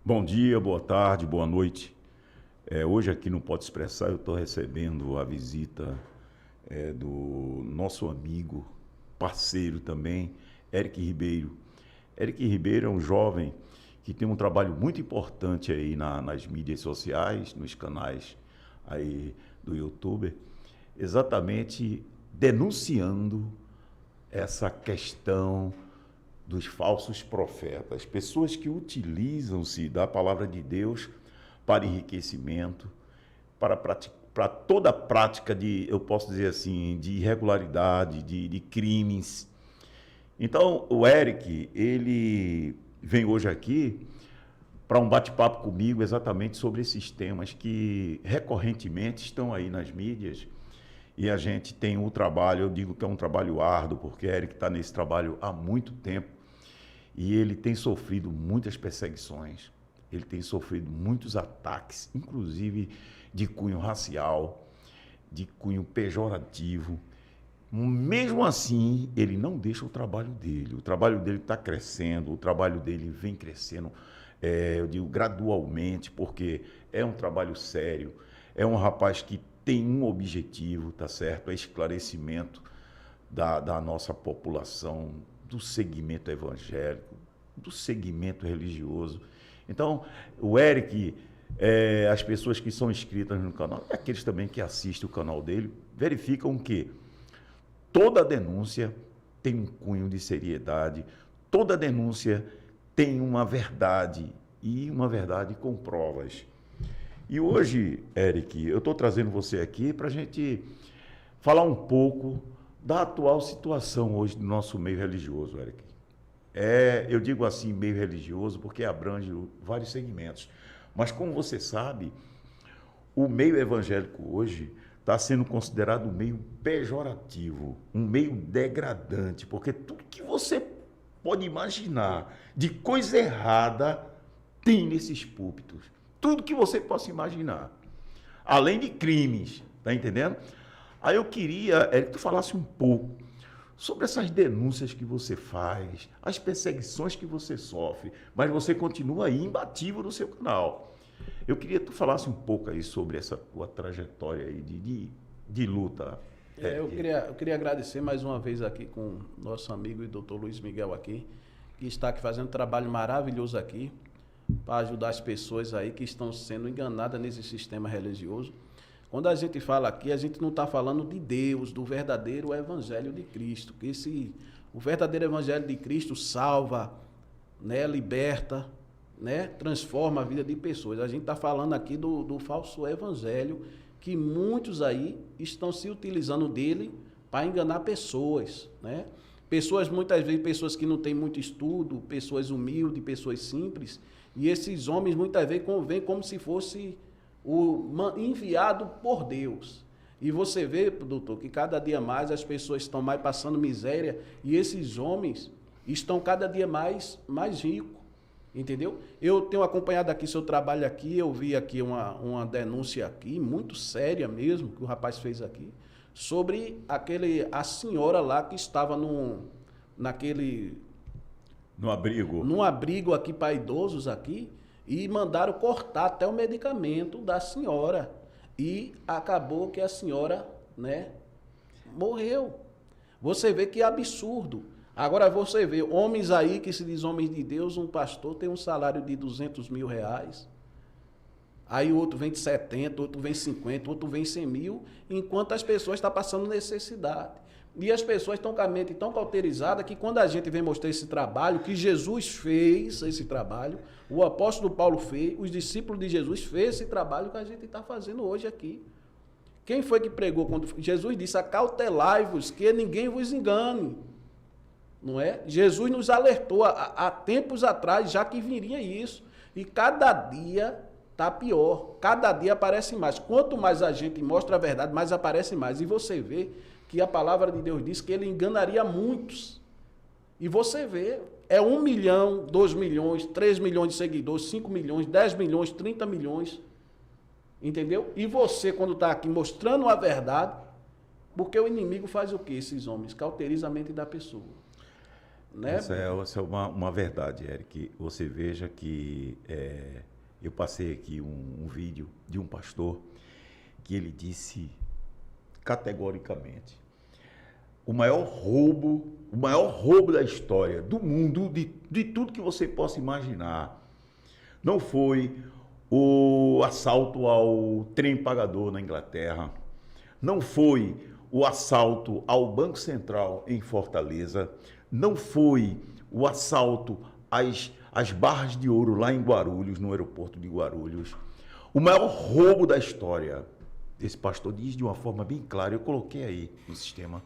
Bom dia, boa tarde, boa noite. Hoje aqui no Pode Expressar eu estou recebendo a visita do nosso amigo, parceiro também, Eric Ribeiro. Eric Ribeiro é um jovem que tem um trabalho muito importante aí nas mídias sociais, nos canais aí do YouTube, exatamente denunciando essa questão dos falsos profetas, pessoas que utilizam-se da palavra de Deus para enriquecimento, para toda a prática de, eu posso dizer assim, de irregularidade, de crimes. Então, o Eric, ele vem hoje aqui para um bate-papo comigo exatamente sobre esses temas que recorrentemente estão aí nas mídias. E a gente tem um trabalho, eu digo que é um trabalho árduo, porque Eric está nesse trabalho há muito tempo. E ele tem sofrido muitas perseguições, ele tem sofrido muitos ataques, inclusive de cunho racial, de cunho pejorativo. Mesmo assim, ele não deixa o trabalho dele está crescendo, o trabalho dele vem crescendo, eu digo gradualmente, porque é um trabalho sério, é um rapaz que tem um objetivo, tá certo? É esclarecimento da nossa população, do segmento evangélico, do segmento religioso. Então, o Eric, as pessoas que são inscritas no canal, e aqueles também que assistem o canal dele, verificam que toda denúncia tem um cunho de seriedade, toda denúncia tem uma verdade, e uma verdade com provas. E hoje, Eric, eu estou trazendo você aqui para a gente falar um pouco da atual situação hoje do nosso meio religioso, Eric. Eu digo assim, meio religioso, porque abrange vários segmentos. Mas, como você sabe, o meio evangélico hoje está sendo considerado um meio pejorativo, um meio degradante, porque tudo que você pode imaginar de coisa errada tem nesses púlpitos. Tudo que você possa imaginar. Além de crimes, tá entendendo? Aí eu queria, Eric, que tu falasse um pouco sobre essas denúncias que você faz, as perseguições que você sofre, mas você continua aí imbatível no seu canal. Eu queria que tu falasse um pouco aí sobre essa tua trajetória aí de luta. Eu queria agradecer mais uma vez aqui com nosso amigo e doutor Luiz Miguel aqui, que está aqui fazendo um trabalho maravilhoso aqui, para ajudar as pessoas aí que estão sendo enganadas nesse sistema religioso. Quando a gente fala aqui, a gente não está falando de Deus, do verdadeiro Evangelho de Cristo. Que o verdadeiro Evangelho de Cristo salva, né, liberta, né, transforma a vida de pessoas. A gente está falando aqui do falso Evangelho, que muitos aí estão se utilizando dele para enganar pessoas, né? Pessoas, muitas vezes, pessoas que não têm muito estudo, pessoas humildes, pessoas simples, e esses homens muitas vezes vêm como se fosse enviado por Deus. E você vê, doutor, que cada dia mais as pessoas estão mais passando miséria e esses homens estão cada dia mais ricos, entendeu? Eu tenho acompanhado aqui seu trabalho aqui, eu vi aqui uma denúncia aqui, muito séria mesmo, que o rapaz fez aqui, sobre a senhora lá que estava num abrigo aqui para idosos aqui, e mandaram cortar até o medicamento da senhora. E acabou que a senhora, né, morreu. Você vê que absurdo. Agora você vê homens aí que se diz homens de Deus, um pastor tem um salário de 200 mil reais. Aí o outro vem de 70, outro vem 50, outro vem 100 mil, enquanto as pessoas estão passando necessidade. E as pessoas estão com a mente tão cauterizadas que quando a gente vem mostrar esse trabalho, que Jesus fez esse trabalho, o apóstolo Paulo fez, os discípulos de Jesus fez esse trabalho que a gente está fazendo hoje aqui. Quem foi que pregou quando Jesus disse, acautelai-vos, que ninguém vos engane? Não é? Jesus nos alertou há tempos atrás, já que viria isso. E cada dia está pior, cada dia aparece mais. Quanto mais a gente mostra a verdade, mais aparece mais. E você vê que a palavra de Deus diz que ele enganaria muitos. E você vê, 1 milhão, 2 milhões, 3 milhões de seguidores, 5 milhões, 10 milhões, 30 milhões. Entendeu? E você, quando está aqui mostrando a verdade, porque o inimigo faz o quê, esses homens? Cauteriza a mente da pessoa. né? Essa é uma verdade, Eric. Você veja que eu passei aqui um vídeo de um pastor que ele disse categoricamente: o maior roubo da história, do mundo, de tudo que você possa imaginar, não foi o assalto ao trem pagador na Inglaterra, não foi o assalto ao Banco Central em Fortaleza, não foi o assalto às barras de ouro lá em Guarulhos, no aeroporto de Guarulhos. O maior roubo da história, esse pastor diz de uma forma bem clara, eu coloquei aí no sistema,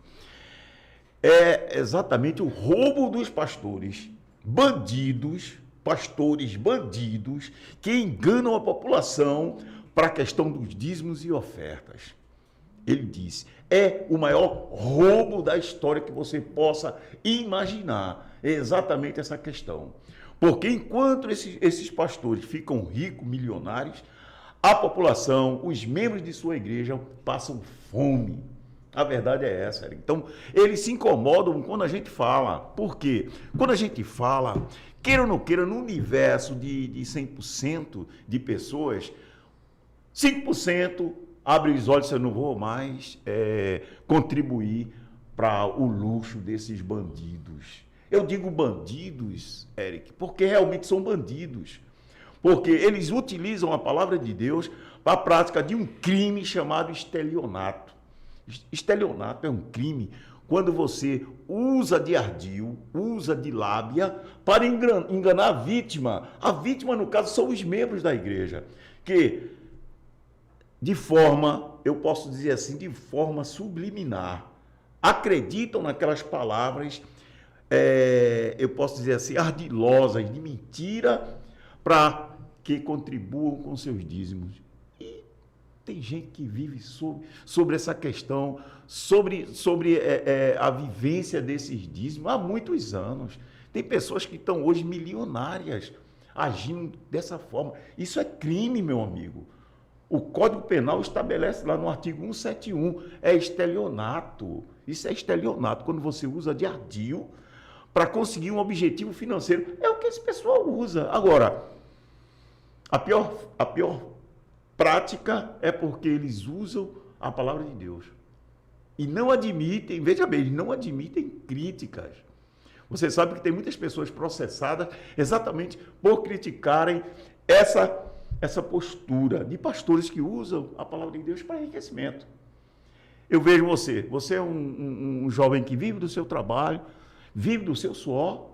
é exatamente o roubo dos pastores, pastores bandidos, que enganam a população para a questão dos dízimos e ofertas. Ele disse, é o maior roubo da história que você possa imaginar. É exatamente essa questão. Porque enquanto esses pastores ficam ricos, milionários, a população, os membros de sua igreja passam fome. A verdade é essa, Eric. Então, eles se incomodam quando a gente fala. Por quê? Quando a gente fala, queira ou não queira, no universo de 100% de pessoas, 5% abre os olhos e eu não vou mais contribuir para o luxo desses bandidos. Eu digo bandidos, Eric, porque realmente são bandidos. Porque eles utilizam a palavra de Deus para a prática de um crime chamado estelionato. Estelionato é um crime quando você usa de ardil, usa de lábia para enganar a vítima. A vítima, no caso, são os membros da igreja, que de forma, eu posso dizer assim, de forma subliminar, acreditam naquelas palavras, eu posso dizer assim, ardilosas, de mentira, para que contribuam com seus dízimos. E tem gente que vive sobre essa questão, sobre a vivência desses dízimos há muitos anos. Tem pessoas que estão hoje milionárias agindo dessa forma. Isso é crime, meu amigo. O Código Penal estabelece lá no artigo 171, é estelionato. Isso é estelionato, quando você usa de ardil para conseguir um objetivo financeiro. É o que esse pessoal usa. Agora, a pior prática é porque eles usam a palavra de Deus. E não admitem, veja bem, eles não admitem críticas. Você sabe que tem muitas pessoas processadas exatamente por criticarem essa postura de pastores que usam a palavra de Deus para enriquecimento. Eu vejo você é um jovem que vive do seu trabalho, vive do seu suor.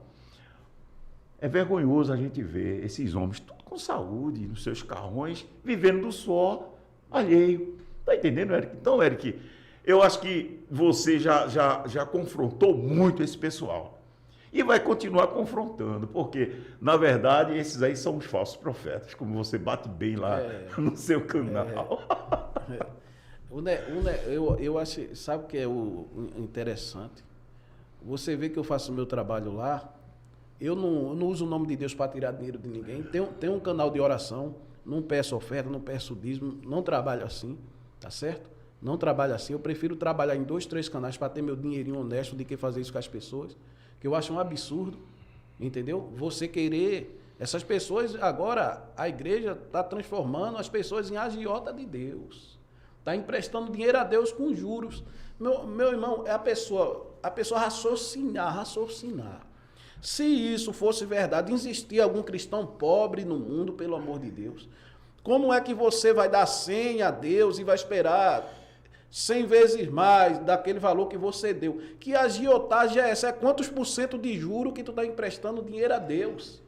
É vergonhoso a gente ver esses homens, tudo com saúde, nos seus carrões, vivendo do suor alheio. Está entendendo, Eric? Então, Eric, eu acho que você já confrontou muito esse pessoal. E vai continuar confrontando, porque, na verdade, esses aí são os falsos profetas, como você bate bem lá no seu canal. Eu acho, sabe o que é o interessante? Você vê que eu faço o meu trabalho lá, eu não uso o nome de Deus para tirar dinheiro de ninguém, tenho um canal de oração, não peço oferta, não peço dízimo, não trabalho assim, tá certo? Não trabalho assim, eu prefiro trabalhar em 2, 3 canais para ter meu dinheirinho honesto do que fazer isso com as pessoas, que eu acho um absurdo, entendeu? Você querer... Essas pessoas, agora, a igreja está transformando as pessoas em agiota de Deus. Está emprestando dinheiro a Deus com juros. Meu irmão, é a pessoa raciocinar. Se isso fosse verdade, existia algum cristão pobre no mundo, pelo amor de Deus, como é que você vai dar 100 a Deus e vai esperar 100 vezes mais daquele valor que você deu? Que agiotagem é essa? É quantos % de juro que tu está emprestando dinheiro a Deus?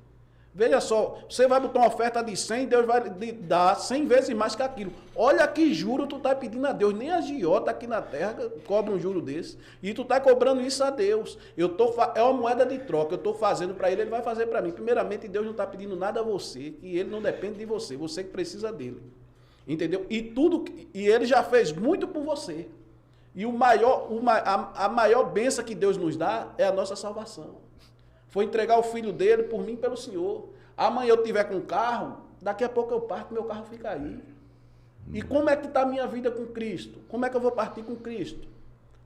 Veja só, você vai botar uma oferta de 100, Deus vai dar 100 vezes mais que aquilo. Olha que juro tu está pedindo a Deus. Nem a agiota aqui na terra cobra um juro desse. E tu está cobrando isso a Deus. É uma moeda de troca. Eu estou fazendo para ele, ele vai fazer para mim. Primeiramente, Deus não está pedindo nada a você, que ele não depende de você. Você que precisa dele. Entendeu? E ele já fez muito por você. E a maior bênção que Deus nos dá é a nossa salvação. Foi entregar o filho dele por mim e pelo Senhor. Amanhã eu tiver com um carro, daqui a pouco eu parto, meu carro fica aí. E como é que está a minha vida com Cristo? Como é que eu vou partir com Cristo?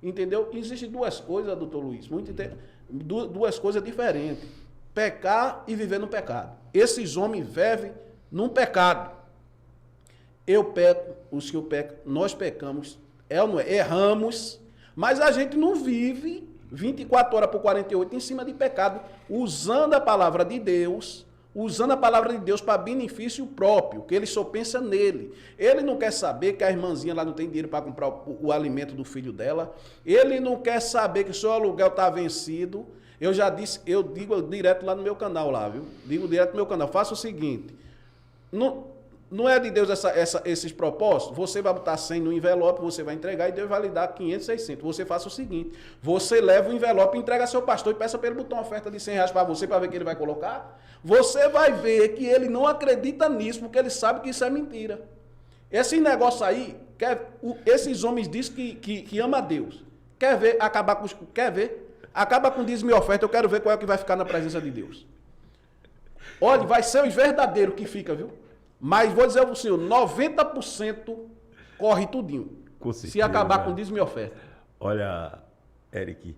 Entendeu? Existem duas coisas, doutor Luiz. duas coisas diferentes. Pecar e viver no pecado. Esses homens vivem num pecado. Eu peco, o senhor peca, nós pecamos, ou não é? Erramos, mas a gente não vive 24 horas por 48 em cima de pecado, usando a palavra de Deus, para benefício próprio, que ele só pensa nele. Ele não quer saber que a irmãzinha lá não tem dinheiro para comprar o alimento do filho dela. Ele não quer saber que o seu aluguel está vencido. Eu já disse, eu digo direto lá no meu canal lá, viu? Digo direto no meu canal. Faça o seguinte, não é de Deus esses propósitos? Você vai botar 100 no envelope, você vai entregar e Deus vai lhe dar 500, 600. Você faça o seguinte, você leva o envelope, entrega ao seu pastor e peça para ele botar uma oferta de 100 reais para você, para ver que ele vai colocar. Você vai ver que ele não acredita nisso, porque ele sabe que isso é mentira. Esse negócio aí, esses homens dizem que ama a Deus. Quer ver? Acaba com dízimo e oferta, eu quero ver qual é que vai ficar na presença de Deus. Olha, vai ser os verdadeiros que fica, viu? Mas vou dizer ao senhor, 90% corre tudinho. Com certeza, se acabar com dízimo e oferta. Olha, Eric,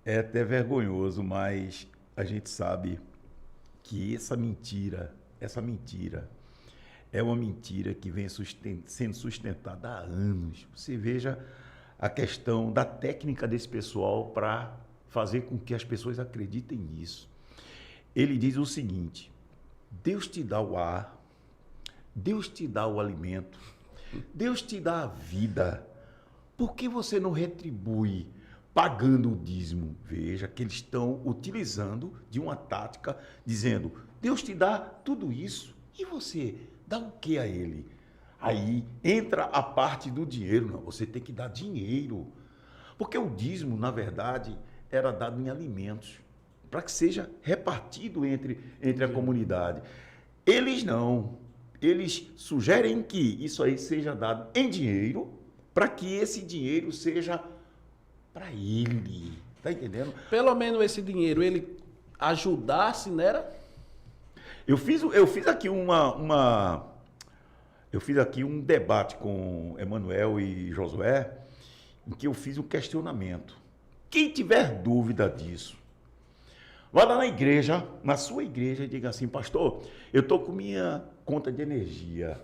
é até vergonhoso, mas a gente sabe que essa mentira é uma mentira que vem sendo sustentada há anos. Você veja a questão da técnica desse pessoal para fazer com que as pessoas acreditem nisso. Ele diz o seguinte: Deus te dá o ar, Deus te dá o alimento, Deus te dá a vida. Por que você não retribui pagando o dízimo? Veja que eles estão utilizando de uma tática, dizendo, Deus te dá tudo isso, e você dá o que a ele? Aí entra a parte do dinheiro. Não, você tem que dar dinheiro. Porque o dízimo, na verdade, era dado em alimentos, para que seja repartido entre a comunidade. Eles não. Eles sugerem que isso aí seja dado em dinheiro, para que esse dinheiro seja para ele. Está entendendo? Pelo menos esse dinheiro, ele ajudasse, né? Eu fiz aqui eu fiz aqui um debate com Emanuel e Josué, em que eu fiz um questionamento. Quem tiver dúvida disso, vá lá na igreja, na sua igreja, e diga assim, pastor, eu estou com minha conta de energia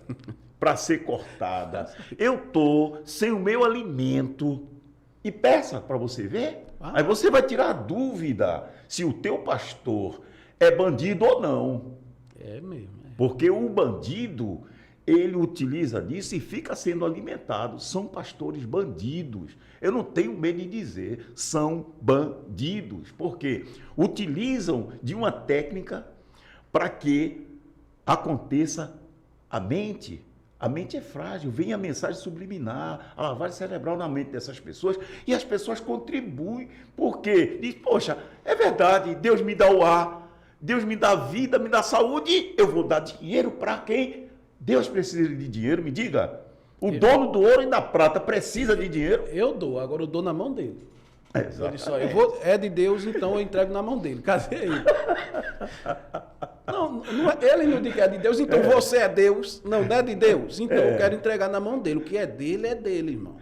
para ser cortada, eu estou sem o meu alimento, e peça para você ver. Aí você vai tirar a dúvida se o teu pastor é bandido ou não. É mesmo. Porque o bandido, ele utiliza disso e fica sendo alimentado. São pastores bandidos. Eu não tenho medo de dizer, são bandidos. Porque utilizam de uma técnica para que aconteça a mente. A mente é frágil, vem a mensagem subliminar, a lavagem cerebral na mente dessas pessoas, e as pessoas contribuem, porque diz, poxa, é verdade, Deus me dá o ar, Deus me dá vida, me dá saúde, eu vou dar dinheiro para quem? Deus precisa de dinheiro, me diga. O dono do ouro e da prata precisa de dinheiro? Eu dou, agora eu dou na mão dele. Exatamente. É de Deus, então eu entrego na mão dele. Cadê ele? Não, ele não diz que é de Deus, então você é Deus. Não é de Deus. Então eu quero entregar na mão dele. O que é dele, irmão.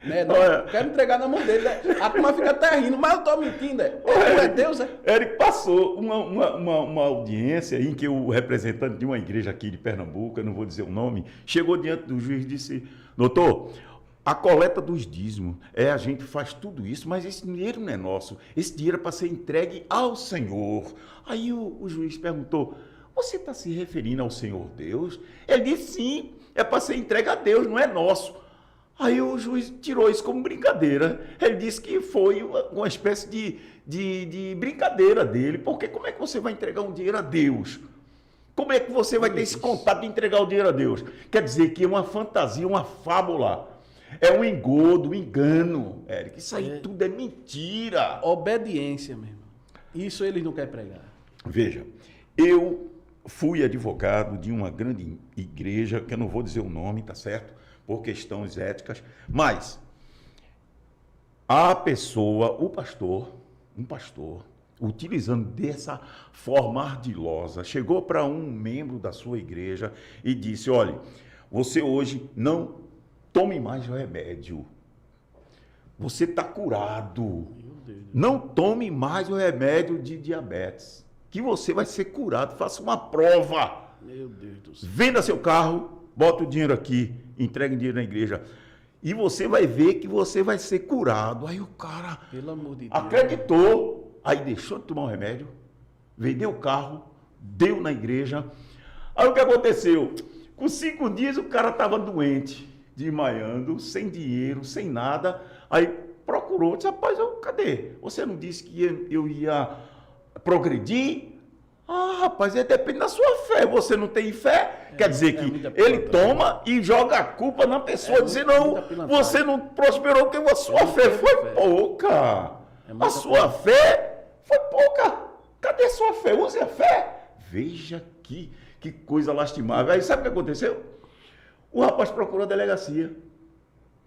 Né? Não, eu quero entregar na mão dele. A turma fica até rindo, mas eu estou mentindo. É Deus, é? Eric, passou uma audiência em que o representante de uma igreja aqui de Pernambuco, eu não vou dizer o nome, chegou diante do juiz e disse, doutor, a coleta dos dízimos, a gente faz tudo isso, mas esse dinheiro não é nosso, esse dinheiro é para ser entregue ao Senhor. Aí o juiz perguntou, você está se referindo ao Senhor Deus? Ele disse, sim, é para ser entregue a Deus, não é nosso. Aí o juiz tirou isso como brincadeira. Ele disse que foi uma espécie de brincadeira dele, porque como é que você vai entregar um dinheiro a Deus? Como é que você vai ter esse contato de entregar o dinheiro a Deus? Quer dizer que é uma fantasia, uma fábula. É um engodo, um engano, Eric. Isso aí tudo é mentira. Obediência, meu irmão. Isso eles não querem pregar. Veja, eu fui advogado de uma grande igreja, que eu não vou dizer o nome, tá certo? Por questões éticas, mas a pessoa, um pastor, utilizando dessa forma ardilosa, chegou para um membro da sua igreja e disse, olha, você hoje não tome mais remédio. Você está curado. Deus. Não tome mais o remédio de diabetes, que você vai ser curado. Faça uma prova. Meu Deus do céu. Venda seu carro, bota o dinheiro aqui, entregue o dinheiro na igreja. E você vai ver que você vai ser curado. Aí o cara Pelo amor de Deus. acreditou, aí deixou de tomar o remédio, vendeu o carro, deu na igreja. Aí o que aconteceu? Com 5 dias o cara estava doente, desmaiando, sem dinheiro, sem nada. Aí procurou, disse, rapaz, cadê? Você não disse que eu ia progredir? Ah, rapaz, depende da sua fé. Você não tem fé? Quer dizer que ele toma e joga a culpa na pessoa, dizendo, não, você não prosperou porque a sua fé foi pouca. A sua fé foi pouca. Cadê a sua fé? Use a fé. Veja que coisa lastimável. Aí sabe o que aconteceu? O rapaz procurou a delegacia.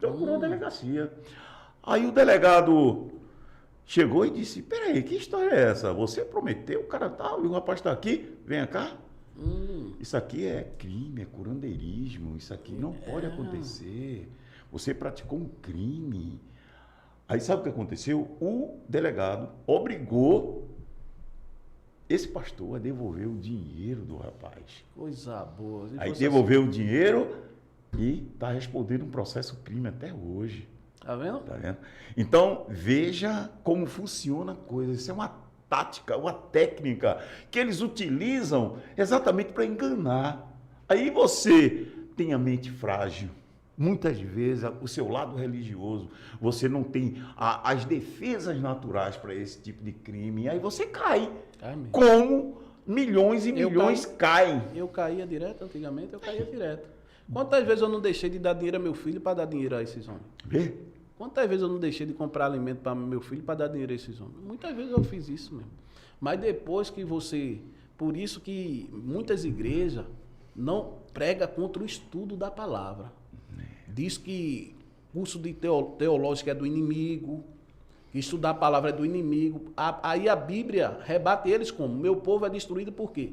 Procurou a delegacia. Aí o delegado chegou e disse, peraí, que história é essa? Você prometeu, o cara tal, e o rapaz está aqui, venha cá. Isso aqui é crime, é curandeirismo, isso aqui não pode acontecer. Você praticou um crime. Aí sabe o que aconteceu? O delegado obrigou esse pastor a devolver o dinheiro do rapaz. Coisa boa. Aí devolveu o dinheiro e está respondendo um processo crime até hoje. Tá vendo? Tá vendo? Então, veja como funciona a coisa. Isso é uma tática, uma técnica que eles utilizam exatamente para enganar. Aí você tem a mente frágil. Muitas vezes, o seu lado religioso, você não tem as defesas naturais para esse tipo de crime. Aí você cai. Como milhões e milhões caem. Eu caía direto, antigamente eu caía direto. Quantas vezes eu não deixei de dar dinheiro a meu filho para dar dinheiro a esses homens? Vê? Quantas vezes eu não deixei de comprar alimento para meu filho para dar dinheiro a esses homens? Muitas vezes eu fiz isso mesmo. Mas depois que você... Por isso que muitas igrejas não pregam contra o estudo da palavra. Diz que curso de teológico é do inimigo, que estudar a palavra é do inimigo. Aí a Bíblia rebate eles como? Meu povo é destruído por quê?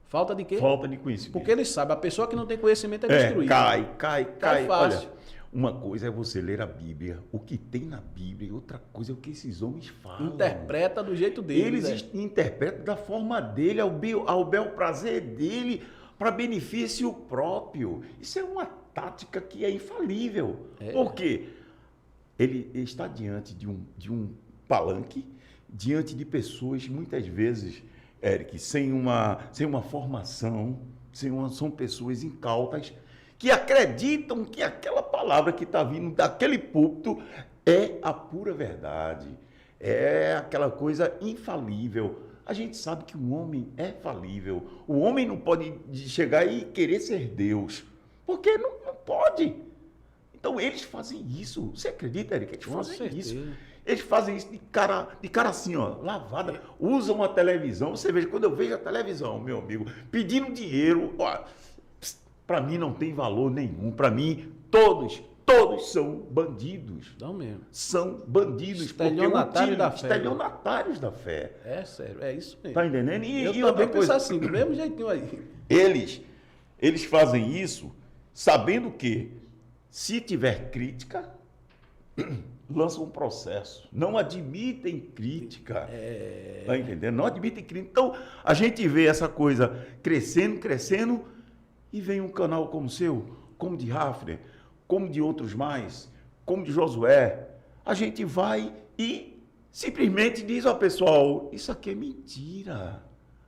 Falta de quê? Falta de conhecimento. Porque eles sabem, a pessoa que não tem conhecimento é destruída. Cai. Fácil. Olha, uma coisa é você ler a Bíblia, o que tem na Bíblia, e outra coisa é o que esses homens falam. Interpreta do jeito deles. Eles interpretam da forma dele, ao bel prazer dele, para benefício próprio. Isso é uma tática que é infalível. Por quê? Ele está diante de um palanque, diante de pessoas, muitas vezes, Eric, sem uma formação, são pessoas incautas, que acreditam que aquela palavra que está vindo daquele púlpito é a pura verdade, é aquela coisa infalível. A gente sabe que o homem é falível. O homem não pode chegar e querer ser Deus, porque não pode. Então, eles fazem isso. Você acredita, Eric? Eles fazem isso. Eles fazem isso de cara assim, ó, lavada. Usam a televisão. Você veja, quando eu vejo a televisão, meu amigo, pedindo dinheiro, para mim não tem valor nenhum. Para mim, todos são bandidos. Não mesmo. São bandidos. Estelionatários da fé. É sério, é isso mesmo. Tá entendendo? Eu também penso assim, do mesmo jeitinho aí. Eles fazem isso sabendo que, se tiver crítica, lançam um processo. Não admitem crítica. Tá entendendo? Não admitem crítica. Então, a gente vê essa coisa crescendo, e vem um canal como o seu, como de Hafner, como de outros mais, como de Josué. A gente vai e simplesmente diz ao pessoal, isso aqui é mentira.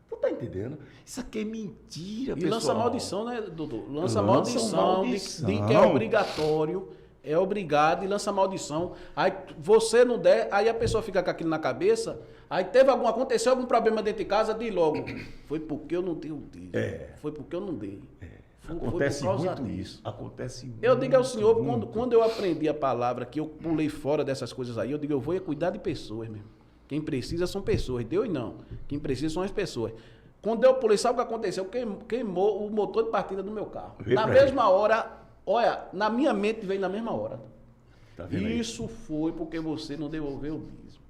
Tu tá entendendo? Isso aqui é mentira, pessoal. E lança maldição, né, Dudu? Lança maldição. De que é obrigatório, é obrigado e lança maldição. Aí você não der, aí a pessoa fica com aquilo na cabeça, aí aconteceu algum problema dentro de casa, diz logo, foi porque eu não dei o dízimo. Foi porque eu não dei. Acontece muito isso. Acontece muito. Eu digo ao senhor, quando eu aprendi a palavra, que eu pulei fora dessas coisas aí, eu digo, eu vou cuidar de pessoas mesmo. Quem precisa são pessoas, Deus não. Quem precisa são as pessoas. Quando eu pulei, sabe o que aconteceu? Queimou o motor de partida do meu carro. Na mesma hora, olha, na minha mente veio na mesma hora. Tá vendo aí? Isso foi porque você não devolveu o dízimo.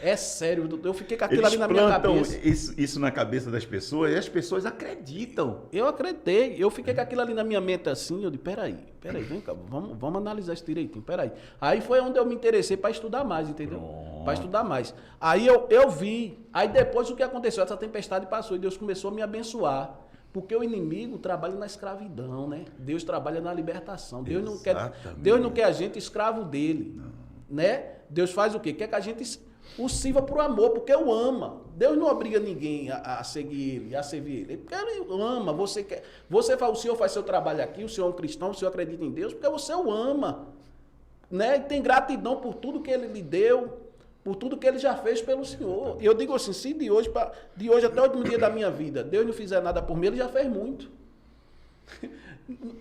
É sério, eu fiquei com aquilo Eles ali na minha plantam cabeça. isso na cabeça das pessoas e as pessoas acreditam. Eu acreditei, eu fiquei com aquilo ali na minha mente assim, eu disse, peraí, vem cá, vamos analisar isso direitinho, peraí. Aí foi onde eu me interessei para estudar mais, entendeu? Para estudar mais. Aí eu vi, aí depois o que aconteceu, essa tempestade passou e Deus começou a me abençoar. Porque o inimigo trabalha na escravidão, né? Deus trabalha na libertação. Deus não quer a gente escravo dele, né? Deus faz o quê? Quer que a gente o sirva por amor, porque o ama. Deus não obriga ninguém a seguir ele, a servir ele. Porque ele ama. Você fala, o senhor faz seu trabalho aqui, o senhor é um cristão, o senhor acredita em Deus, porque você o ama, né? E tem gratidão por tudo que ele lhe deu, por tudo que ele já fez pelo senhor. E eu digo assim, se de hoje até o último dia da minha vida, Deus não fizer nada por mim, ele já fez muito.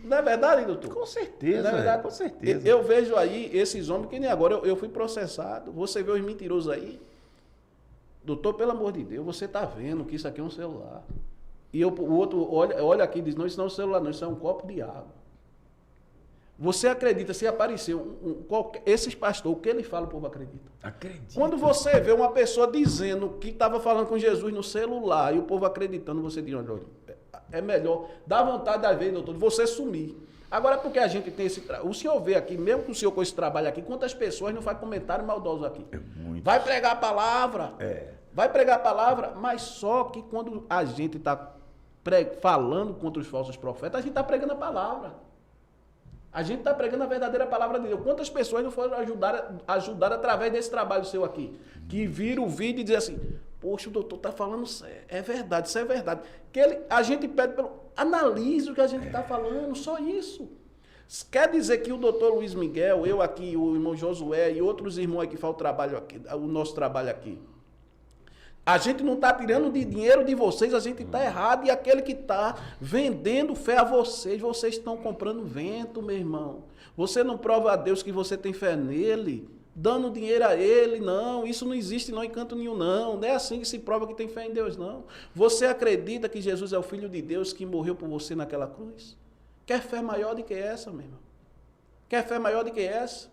Não é verdade, doutor? Com certeza, não é verdade? com certeza. Eu vejo aí esses homens que nem agora, eu fui processado, você vê os mentirosos aí. Doutor, pelo amor de Deus, você está vendo que isso aqui é um celular. E o outro olha aqui e diz, não, isso não é um celular, não, isso é um copo de água. Você acredita, se aparecer esses pastores, o que ele fala, o povo acredita. Acredita. Quando você vê uma pessoa dizendo que estava falando com Jesus no celular e o povo acreditando, você diz, olha, é melhor, dá vontade às vezes, doutor, de você sumir. Agora, porque a gente tem esse o senhor vê aqui, mesmo que o senhor com esse trabalho aqui, quantas pessoas não faz comentário maldoso aqui? Muito. Vai pregar a palavra, vai pregar a palavra, mas só que quando a gente está falando contra os falsos profetas, a gente está pregando a palavra. A gente está pregando a verdadeira palavra de Deus. Quantas pessoas não foram ajudar através desse trabalho seu aqui? Que viram o vídeo e dizem assim, poxa, o doutor está falando sério. É verdade, isso é verdade. A gente pede analise o que a gente está falando, só isso. Quer dizer que o doutor Luiz Miguel, eu aqui, o irmão Josué e outros irmãos aí que fazem o nosso trabalho aqui, a gente não está tirando de dinheiro de vocês, a gente está errado. E aquele que está vendendo fé a vocês estão comprando vento, meu irmão. Você não prova a Deus que você tem fé nele, dando dinheiro a ele, não. Isso não existe não em canto nenhum, não. Não é assim que se prova que tem fé em Deus, não. Você acredita que Jesus é o Filho de Deus que morreu por você naquela cruz? Quer fé maior do que essa, meu irmão? Quer fé maior do que essa?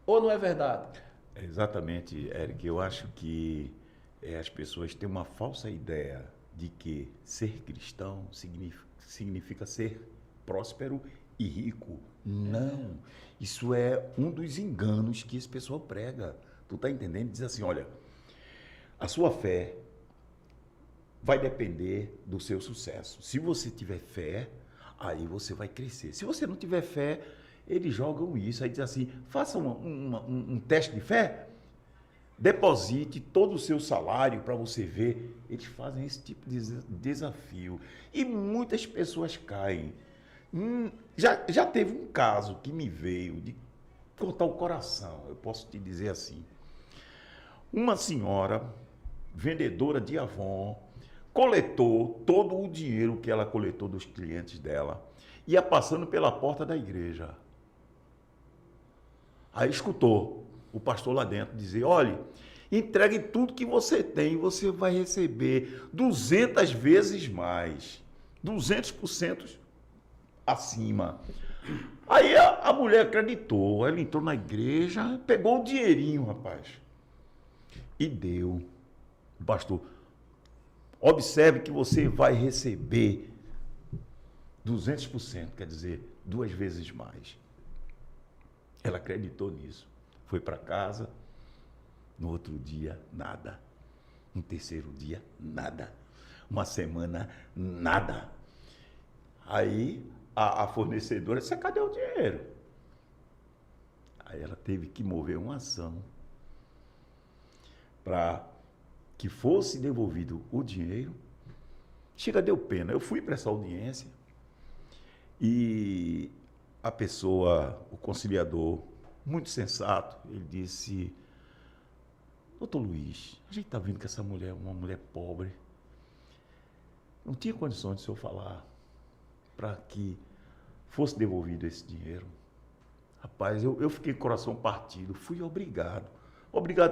Ou não é verdade? Exatamente, Eric. Eu acho que as pessoas têm uma falsa ideia de que ser cristão significa ser próspero e rico. Não. Isso é um dos enganos que esse pessoal prega. Tu tá entendendo? Diz assim, olha, a sua fé vai depender do seu sucesso. Se você tiver fé, aí você vai crescer. Se você não tiver fé, eles jogam isso. Aí diz assim, faça um teste de fé, deposite todo o seu salário para você ver. Eles fazem esse tipo de desafio. E muitas pessoas caem. Já teve um caso que me veio de cortar o coração, eu posso te dizer assim. Uma senhora, vendedora de Avon, coletou todo o dinheiro que ela coletou dos clientes dela, ia passando pela porta da igreja. Aí escutou o pastor lá dentro dizer, olha, entregue tudo que você tem, você vai receber 200 vezes mais, 200% acima. Aí a mulher acreditou, ela entrou na igreja, pegou o dinheirinho, rapaz, e deu. O pastor, observe que você vai receber 200%, quer dizer, 2 vezes mais. Ela acreditou nisso. Foi para casa, no outro dia, nada. No terceiro dia, nada. Uma semana, nada. Aí a fornecedora disse, cadê o dinheiro? Aí ela teve que mover uma ação para que fosse devolvido o dinheiro. Chega, deu pena. Eu fui para essa audiência e a pessoa, o conciliador, muito sensato, ele disse, doutor Luiz, a gente está vendo que essa mulher é uma mulher pobre, não tinha condições de o senhor falar para que fosse devolvido esse dinheiro. Rapaz, eu fiquei com o coração partido, fui obrigado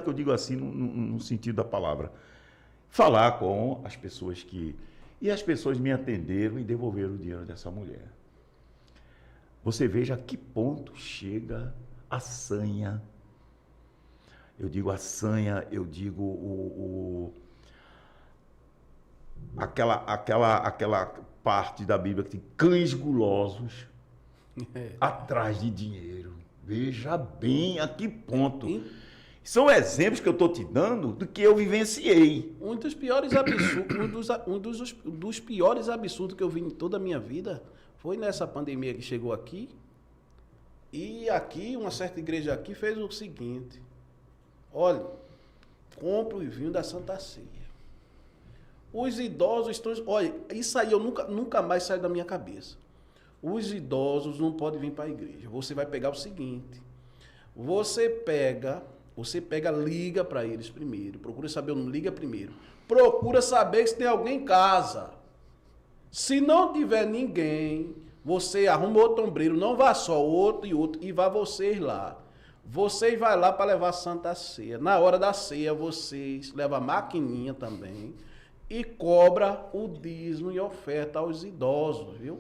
que eu digo assim no sentido da palavra, falar com as pessoas e as pessoas me atenderam e devolveram o dinheiro dessa mulher. Você veja a que ponto chega a sanha. eu digo a sanha, eu digo aquela parte da Bíblia que tem cães gulosos atrás de dinheiro. Veja bem a que ponto. São exemplos que eu estou te dando do que eu vivenciei. Um dos piores absurdos, dos piores absurdos que eu vi em toda a minha vida foi nessa pandemia que chegou aqui. E aqui, uma certa igreja aqui fez o seguinte: olha, compra o vinho da Santa Ceia. Os idosos estão... Olha, isso aí eu nunca mais sai da minha cabeça. Os idosos não podem vir para a igreja. Você vai pegar o seguinte: você pega, liga para eles primeiro. Procura saber o nome, liga primeiro. Procura saber se tem alguém em casa. Se não tiver ninguém, você arruma outro ombreiro, não vá só, outro, e vá vocês lá. Vocês vai lá para levar a Santa Ceia. Na hora da ceia, vocês levam a maquininha também e cobra o dízimo e oferta aos idosos, viu?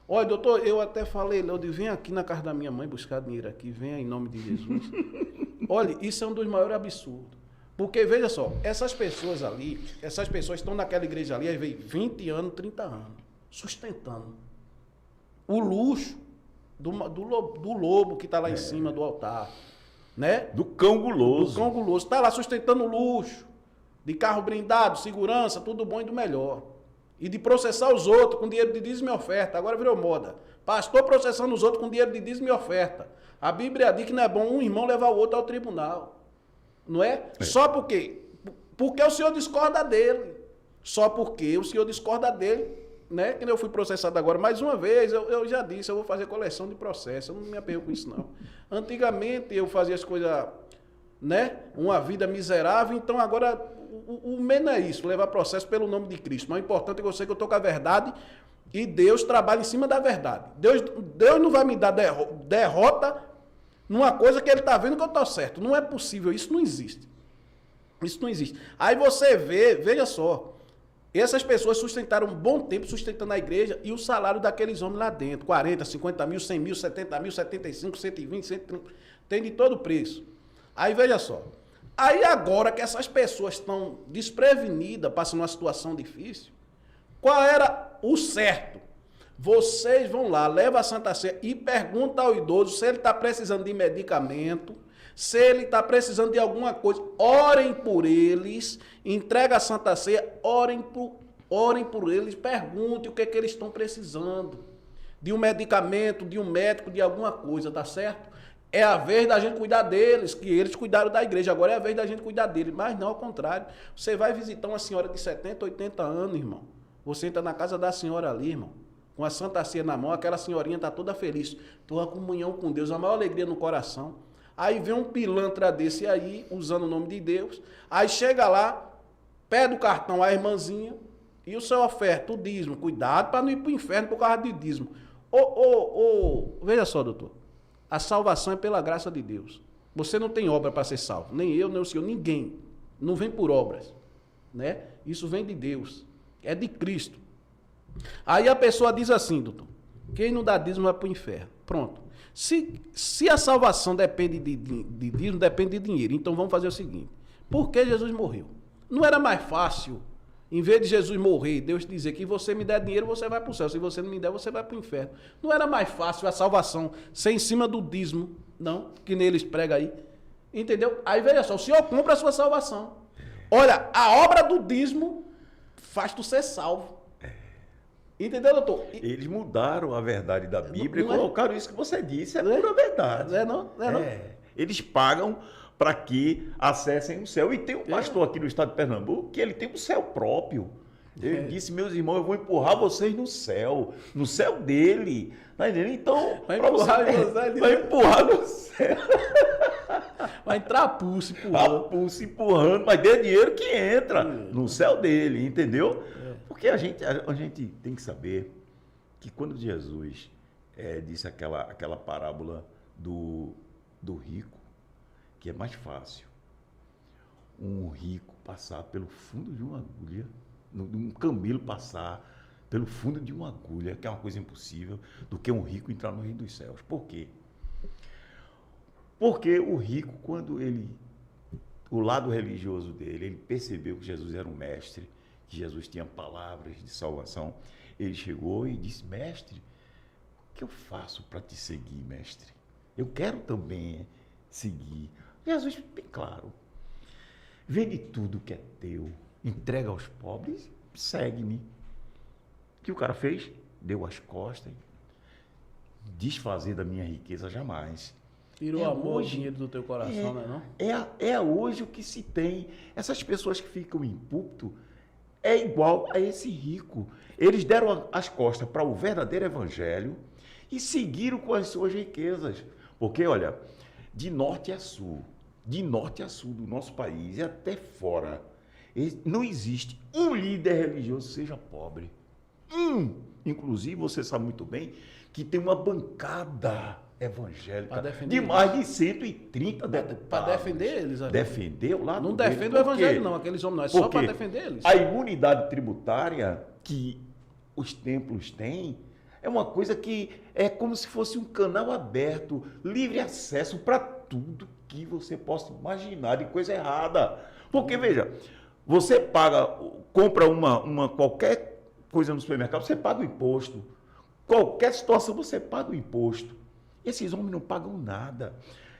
Olha, doutor, eu até falei, eu disse, vem aqui na casa da minha mãe buscar dinheiro aqui, venha em nome de Jesus. Olha, isso é um dos maiores absurdos. Porque, veja só, essas pessoas estão naquela igreja ali, aí veio 20 anos, 30 anos, sustentando o luxo do lobo que está lá em cima do altar, né? Do cão guloso. Do cão guloso. Está lá sustentando o luxo de carro blindado, segurança, tudo bom e do melhor. E de processar os outros com dinheiro de dízimo e oferta. Agora virou moda. Pastor processando os outros com dinheiro de dízimo e oferta. A Bíblia diz que não é bom um irmão levar o outro ao tribunal. Não é? Só porque o senhor discorda dele. Só porque o senhor discorda dele, né? Que eu fui processado agora mais uma vez, eu já disse, eu vou fazer coleção de processo. Eu não me apego com isso, não. Antigamente eu fazia as coisas, né? Uma vida miserável, então agora o menos é isso, levar processo pelo nome de Cristo. Mas o importante é que eu sei que eu estou com a verdade e Deus trabalha em cima da verdade. Deus não vai me dar derrota numa coisa que ele está vendo que eu estou certo. Não é possível, isso não existe. Isso não existe. Aí você veja só, essas pessoas sustentaram um bom tempo sustentando a igreja e o salário daqueles homens lá dentro, 40, 50 mil, 100 mil, 70 mil, 75, 120, 130, tem de todo preço. Aí veja só, aí agora que essas pessoas estão desprevenidas, passando uma situação difícil, qual era o certo? Vocês vão lá, levam a Santa Ceia e perguntam ao idoso se ele está precisando de medicamento, se ele está precisando de alguma coisa. Orem por eles, entrega a Santa Ceia, orem por eles, perguntem o que é que eles estão precisando. De um medicamento, de um médico, de alguma coisa, tá certo? É a vez da gente cuidar deles, que eles cuidaram da igreja, agora é a vez da gente cuidar deles. Mas não, ao contrário. Você vai visitar uma senhora de 70, 80 anos, irmão. Você entra na casa da senhora ali, irmão, com a Santa Ceia na mão, aquela senhorinha está toda feliz. Tua comunhão com Deus, a maior alegria no coração. Aí vem um pilantra desse aí, usando o nome de Deus. Aí chega lá, pede o cartão à irmãzinha e o seu oferta, o dízimo. Cuidado para não ir para o inferno por causa de dízimo. Veja só, doutor. A salvação é pela graça de Deus. Você não tem obra para ser salvo. Nem eu, nem o senhor, ninguém. Não vem por obras, né? Isso vem de Deus. É de Cristo. Aí a pessoa diz assim, doutor, quem não dá dízimo vai para o inferno. Pronto. Se a salvação depende de dízimo, depende de dinheiro. Então vamos fazer o seguinte. Por que Jesus morreu? Não era mais fácil, em vez de Jesus morrer, Deus dizer que você me der dinheiro, você vai para o céu. Se você não me der, você vai para o inferno. Não era mais fácil a salvação ser em cima do dízimo, não, que neles prega aí. Entendeu? Aí veja só, o senhor compra a sua salvação. Olha, a obra do dízimo faz tu ser salvo. Entendeu, doutor? Eles mudaram a verdade da Bíblia não e colocaram isso que você disse, é pura verdade. Não. Eles pagam para que acessem o céu. E tem um pastor aqui no estado de Pernambuco que ele tem um céu próprio. Ele disse, meus irmãos, eu vou empurrar vocês no céu dele. Tá entendendo? Então, vai empurrar no céu. Vai entrar a pulso empurrando, mas dê dinheiro que entra no céu dele, entendeu? Porque a gente tem que saber que quando Jesus disse aquela parábola do rico, que é mais fácil um rico passar pelo fundo de uma agulha, um camelo passar pelo fundo de uma agulha, que é uma coisa impossível, do que um rico entrar no reino dos céus. Por quê? Porque o rico, quando ele o lado religioso dele, ele percebeu que Jesus era um mestre, que Jesus tinha palavras de salvação. Ele chegou e disse: mestre, o que eu faço para te seguir, mestre? Eu quero também seguir. Jesus, bem claro, vende tudo que é teu, entrega aos pobres, segue-me. O que o cara fez? Deu as costas. Desfazer da minha riqueza jamais. Tirou amor, dinheiro do teu coração, não é não? É hoje o que se tem. Essas pessoas que ficam em púlpito é igual a esse rico. Eles deram as costas para o verdadeiro evangelho e seguiram com as suas riquezas. Porque, olha, de norte a sul do nosso país e até fora, não existe um líder religioso que seja pobre. Inclusive, você sabe muito bem que tem uma bancada evangélica de mais de 130 deputados. Para defender eles. Defender o lado Não defende o evangelho, não. Aqueles homens não. É só para defender eles. A imunidade tributária que os templos têm é uma coisa que é como se fosse um canal aberto, livre acesso para tudo que você possa imaginar de coisa errada. Porque, veja, você compra uma qualquer coisa no supermercado, você paga o imposto. Qualquer situação, você paga o imposto. Esses homens não pagam nada.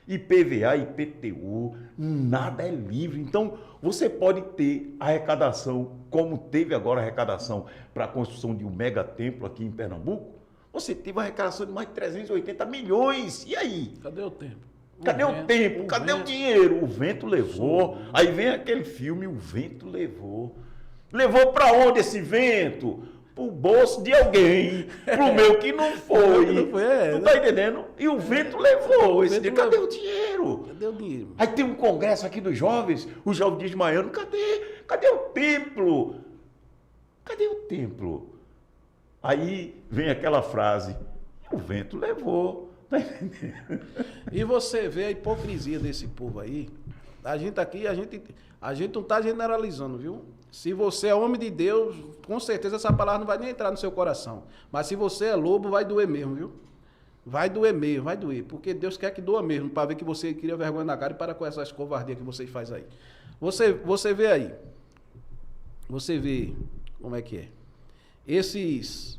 IPVA, IPTU, nada é livre. Então, você pode ter arrecadação, como teve agora a arrecadação para a construção de um mega templo aqui em Pernambuco. Você teve uma arrecadação de mais de 380 milhões. E aí? Cadê o tempo? Cadê o tempo? Cadê o dinheiro? O vento levou. Aí vem aquele filme, O Vento Levou. Levou para onde esse vento? Pro bolso de alguém, pro meu que não foi. Tu tá entendendo? E o vento levou esse dinheiro. Cadê o dinheiro? Cadê o dinheiro? Aí tem um congresso aqui dos jovens, os jovens desmaiando. Cadê o templo? Cadê o templo? Aí vem aquela frase: o vento levou. Tá entendendo? E você vê a hipocrisia desse povo aí. A gente aqui, a gente não tá generalizando, viu? Se você é homem de Deus, com certeza essa palavra não vai nem entrar no seu coração. Mas se você é lobo, vai doer mesmo, viu? Vai doer mesmo, vai doer. Porque Deus quer que doa mesmo, para ver que você cria vergonha na cara e para com essas covardias que vocês fazem aí. Você vê aí. Você vê como é que é. Esses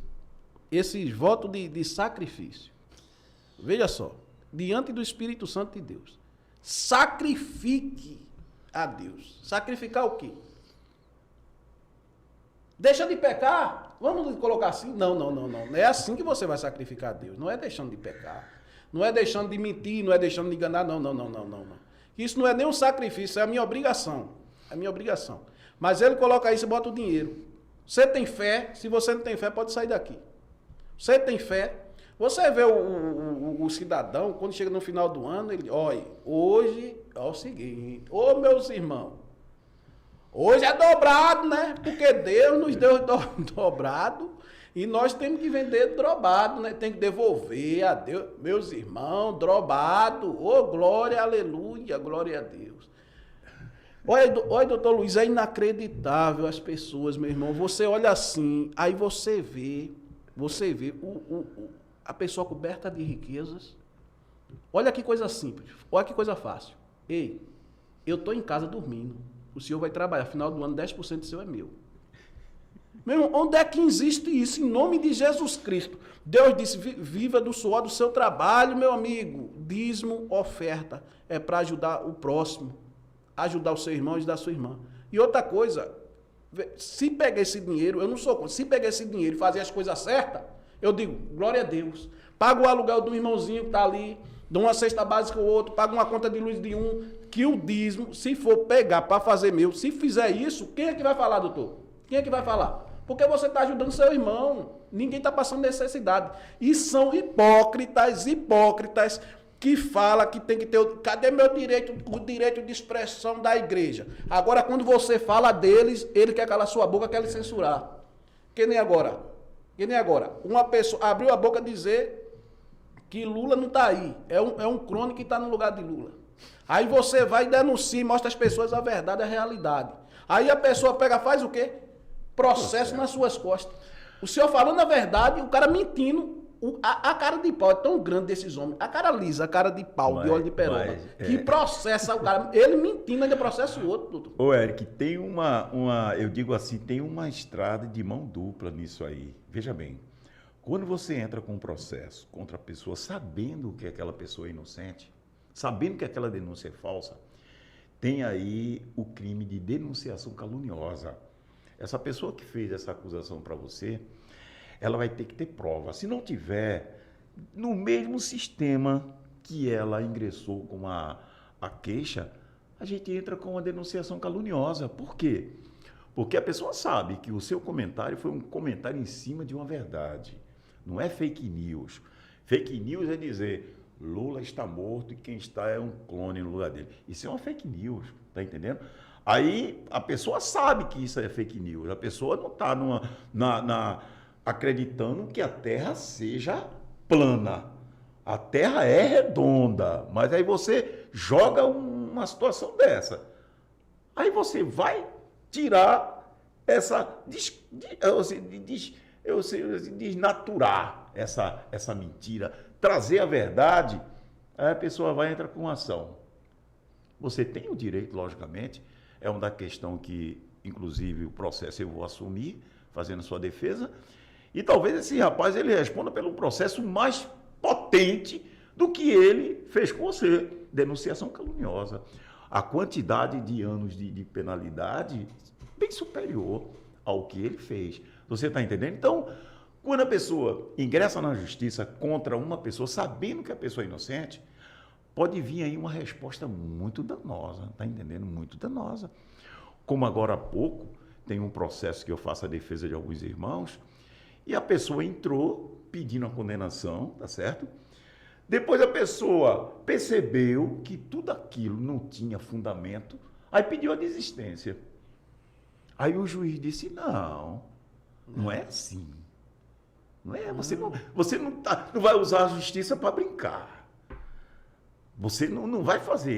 votos de sacrifício. Veja só. Diante do Espírito Santo de Deus. Sacrifique a Deus. Sacrificar o quê? Deixa de pecar? Vamos colocar assim? Não. Não é assim que você vai sacrificar a Deus. Não é deixando de pecar. Não é deixando de mentir, não é deixando de enganar. Não. Isso não é nem um sacrifício, é a minha obrigação. É a minha obrigação. Mas ele coloca aí, você bota o dinheiro. Você tem fé? Se você não tem fé, pode sair daqui. Você tem fé? Você vê o cidadão, quando chega no final do ano, ele, olha, hoje é o seguinte, meus irmãos, hoje é dobrado, né? Porque Deus nos deu dobrado e nós temos que vender dobrado, né? Tem que devolver a Deus, meus irmãos, dobrado. Glória, aleluia, glória a Deus. Olha, doutor Luiz, é inacreditável as pessoas, meu irmão. Você olha assim, aí você vê a pessoa coberta de riquezas. Olha que coisa simples, olha que coisa fácil. Ei, eu estou em casa dormindo. O senhor vai trabalhar, final do ano, 10% do seu é meu. Meu irmão, onde é que existe isso? Em nome de Jesus Cristo. Deus disse, viva do suor do seu trabalho, meu amigo. Dízimo, oferta, é para ajudar o próximo. Ajudar o seu irmão, ajudar a sua irmã. E outra coisa, se pegar esse dinheiro, eu não sou contra, se pegar esse dinheiro e fazer as coisas certas, eu digo, glória a Deus. Paga o aluguel do irmãozinho que está ali, dá uma cesta básica ao outro, paga uma conta de luz de um, que o dízimo, se for pegar para fazer meu, se fizer isso, quem é que vai falar, doutor? Quem é que vai falar? Porque você está ajudando seu irmão. Ninguém está passando necessidade. E são hipócritas que falam que tem que ter... Cadê meu direito, o direito de expressão da igreja? Agora, quando você fala deles, ele quer calar sua boca, quer lhe censurar. Que nem agora. Uma pessoa abriu a boca dizer que Lula não está aí. É um crônico que está no lugar de Lula. Aí você vai e denuncia e mostra às pessoas a verdade, a realidade. Aí a pessoa faz o quê? Processo nas suas costas. O senhor falando a verdade, o cara mentindo. A cara de pau é tão grande desses homens. A cara lisa, a cara de pau, de óleo de peroba. Que processa o cara. Ele mentindo ainda processa o outro, doutor. Ô, Eric, tem eu digo assim, tem uma estrada de mão dupla nisso aí. Veja bem, quando você entra com um processo contra a pessoa, sabendo que aquela pessoa é inocente, sabendo que aquela denúncia é falsa, tem aí o crime de denunciação caluniosa. Essa pessoa que fez essa acusação para você, ela vai ter que ter prova. Se não tiver, no mesmo sistema que ela ingressou com a queixa, a gente entra com uma denunciação caluniosa. Por quê? Porque a pessoa sabe que o seu comentário foi um comentário em cima de uma verdade. Não é fake news. Fake news é dizer Lula está morto e quem está é um clone no lugar dele. Isso é uma fake news, tá entendendo? Aí a pessoa sabe que isso é fake news. A pessoa não está acreditando que a Terra seja plana. A Terra é redonda, mas aí você joga uma situação dessa. Aí você vai tirar essa, desnaturar essa mentira, trazer a verdade, aí a pessoa vai entrar com ação. Você tem o direito, logicamente, é uma da questão que, inclusive, o processo eu vou assumir, fazendo sua defesa, e talvez esse rapaz ele responda pelo processo mais potente do que ele fez com você, denunciação caluniosa. A quantidade de anos de penalidade bem superior ao que ele fez. Você está entendendo? Então, quando a pessoa ingressa na justiça contra uma pessoa, sabendo que a pessoa é inocente, pode vir aí uma resposta muito danosa, está entendendo? Muito danosa. Como agora há pouco, tem um processo que eu faço a defesa de alguns irmãos, e a pessoa entrou pedindo a condenação, tá certo? Depois a pessoa percebeu que tudo aquilo não tinha fundamento, aí pediu a desistência. Aí o juiz disse, não é assim. Não é, você não vai usar a justiça para brincar. Você não vai fazer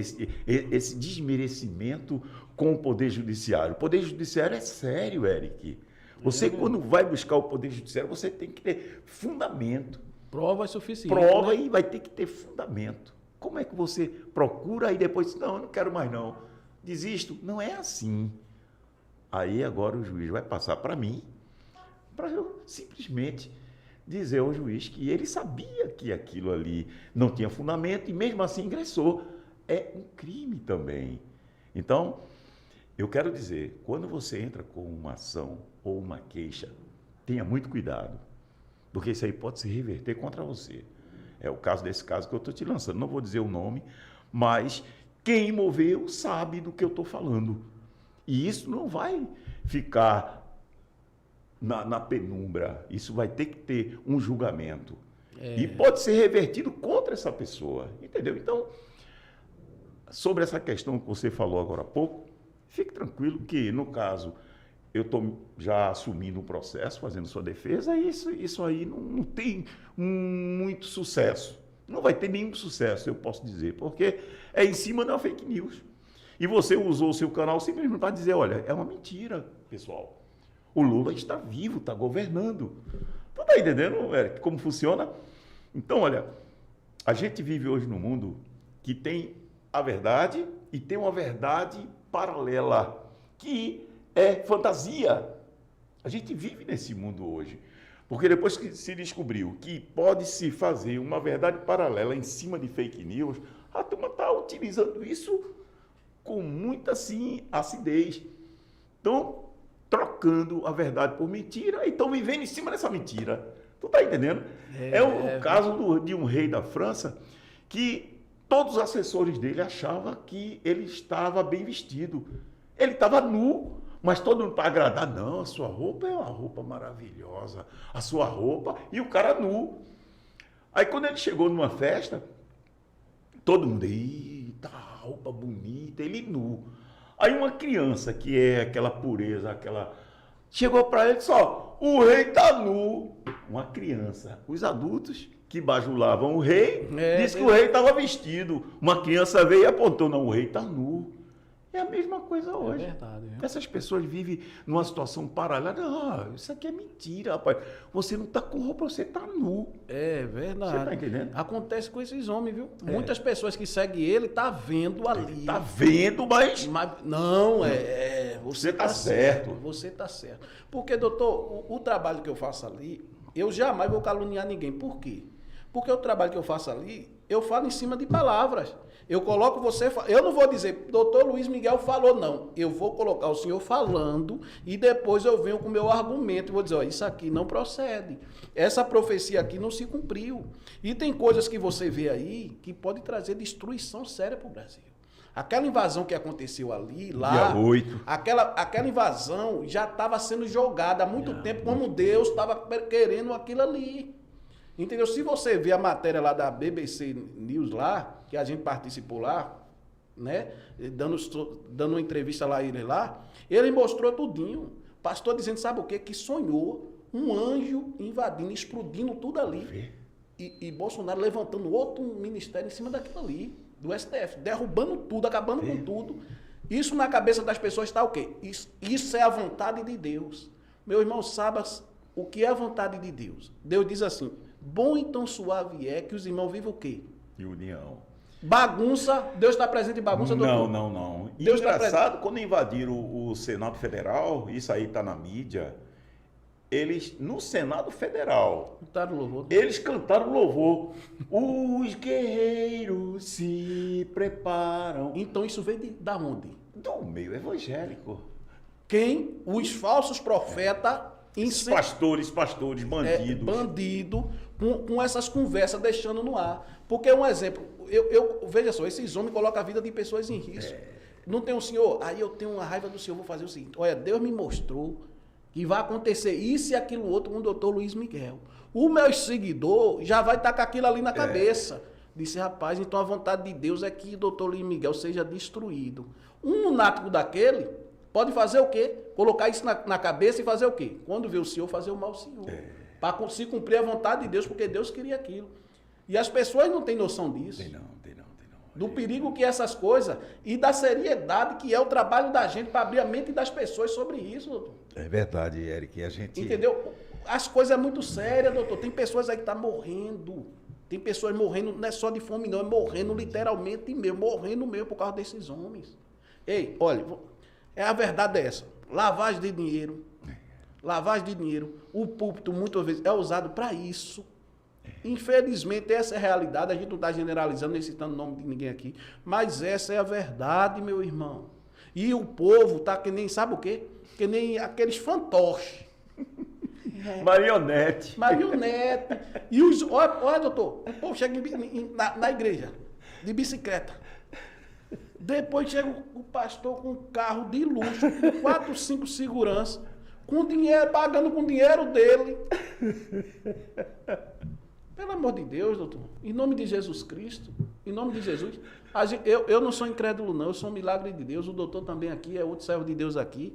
esse desmerecimento com o Poder Judiciário. O Poder Judiciário é sério, Eric. Você, quando vai buscar o Poder Judiciário, você tem que ter fundamento. Prova é suficiente. Prova, né? E vai ter que ter fundamento. Como é que você procura e depois diz, não, eu não quero mais não, desisto? Não é assim. Aí agora o juiz vai passar para mim, para eu simplesmente dizer ao juiz que ele sabia que aquilo ali não tinha fundamento e mesmo assim ingressou. É um crime também. Então, eu quero dizer, quando você entra com uma ação ou uma queixa, tenha muito cuidado, porque isso aí pode se reverter contra você. É o caso desse caso que eu estou te lançando. Não vou dizer o nome, mas quem moveu sabe do que eu estou falando. E isso não vai ficar na penumbra. Isso vai ter que ter um julgamento. E pode ser revertido contra essa pessoa. Entendeu? Então, sobre essa questão que você falou agora há pouco, fique tranquilo que, no caso, eu estou já assumindo o processo, fazendo sua defesa, e isso aí não tem muito sucesso. Não vai ter nenhum sucesso, eu posso dizer, porque é em cima de uma fake news. E você usou o seu canal simplesmente para dizer, olha, é uma mentira, pessoal. O Lula está vivo, está governando. Tu está entendendo, Eric, como funciona? Então, olha, a gente vive hoje num mundo que tem a verdade e tem uma verdade paralela, que é fantasia. A gente vive nesse mundo hoje. Porque depois que se descobriu que pode-se fazer uma verdade paralela em cima de fake news, a turma está utilizando isso com muita, assim, acidez. Estão trocando a verdade por mentira e estão vivendo em cima dessa mentira. Tu está entendendo? É o caso de um rei da França que todos os assessores dele achavam que ele estava bem vestido. Ele estava nu, mas todo mundo para agradar. Não, a sua roupa é uma roupa maravilhosa. A sua roupa... E o cara nu. Aí quando ele chegou numa festa, todo mundo... Eita, roupa bonita, ele nu. Aí uma criança, que é aquela pureza, chegou para ele só, o rei tá nu. Uma criança. Os adultos que bajulavam o rei, disse que o rei estava vestido. Uma criança veio e apontou, não, o rei tá nu. É a mesma coisa hoje. É verdade. Viu? Essas pessoas vivem numa situação paralela. Não, isso aqui é mentira, rapaz. Você não está com roupa, você está nu. É verdade. Você está entendendo? Acontece com esses homens, viu? Muitas pessoas que seguem ele tá vendo ali. Está vendo, mas Não, você está certo. Você está certo. Porque, doutor, o trabalho que eu faço ali, eu jamais vou caluniar ninguém. Por quê? Porque o trabalho que eu faço ali, eu falo em cima de palavras. Eu coloco você... Eu não vou dizer, doutor Luiz Miguel falou, não. Eu vou colocar o senhor falando e depois eu venho com o meu argumento e vou dizer, ó, isso aqui não procede. Essa profecia aqui não se cumpriu. E tem coisas que você vê aí que pode trazer destruição séria para o Brasil. Aquela invasão que aconteceu ali, lá... Dia 8. Aquela invasão já estava sendo jogada há muito tempo, como Deus estava querendo aquilo ali. Entendeu? Se você ver a matéria lá da BBC News lá, que a gente participou lá, né? Dando uma entrevista lá a ele lá, ele mostrou tudinho. Pastor dizendo, sabe o quê? Que sonhou um anjo invadindo, explodindo tudo ali. E Bolsonaro levantando outro ministério em cima daquilo ali, do STF, derrubando tudo, acabando com tudo. Isso na cabeça das pessoas está o quê? Isso é a vontade de Deus. Meu irmão, sabe o que é a vontade de Deus? Deus diz assim, bom e tão suave é que os irmãos vivam o quê? E união. Bagunça, Deus está presente em bagunça, doutor? Não. E Deus tá engraçado, quando invadiram o Senado Federal, isso aí está na mídia, eles, no Senado Federal, Cantaram louvor. eles cantaram louvor. Os guerreiros se preparam. Então isso veio da onde? Do meio evangélico. Quem? Os falsos profetas Pastores, bandidos. bandido, com essas conversas deixando no ar. Porque um exemplo, veja só, esses homens colocam a vida de pessoas em risco. Não tem um senhor, aí eu tenho uma raiva do senhor, vou fazer o seguinte, olha, Deus me mostrou que vai acontecer isso e aquilo outro com o doutor Luiz Miguel. O meu seguidor já vai estar com aquilo ali na cabeça. Disse, rapaz, então a vontade de Deus é que o doutor Luiz Miguel seja destruído. Um lunático daquele pode fazer o quê? Colocar isso na cabeça e fazer o quê? Quando vê o senhor, fazer o mal ao senhor. Para se cumprir a vontade de Deus, porque Deus queria aquilo. E as pessoas não têm noção disso. Tem não. Do perigo que essas coisas e da seriedade que é o trabalho da gente para abrir a mente das pessoas sobre isso, doutor. É verdade, Eric. A gente... Entendeu? As coisas é muito sérias, doutor. Tem pessoas aí que estão morrendo. Tem pessoas morrendo, não é só de fome, não, é morrendo literalmente mesmo, morrendo mesmo por causa desses homens. Ei, olha, a verdade é essa. Lavagem de dinheiro. O púlpito, muitas vezes, é usado para isso. Infelizmente, essa é a realidade. A gente não está generalizando, nem citando o nome de ninguém aqui. Mas essa é a verdade, meu irmão. E o povo está que nem, sabe o quê? Que nem aqueles fantoches. Marionete. E os... Olha, doutor, o povo chega na igreja, de bicicleta. Depois chega o pastor com um carro de luxo, com 4, 5 seguranças, com dinheiro, pagando com o dinheiro dele. Pelo amor de Deus, doutor, em nome de Jesus Cristo, em nome de Jesus, eu não sou incrédulo não, eu sou um milagre de Deus, o doutor também aqui, é outro servo de Deus aqui,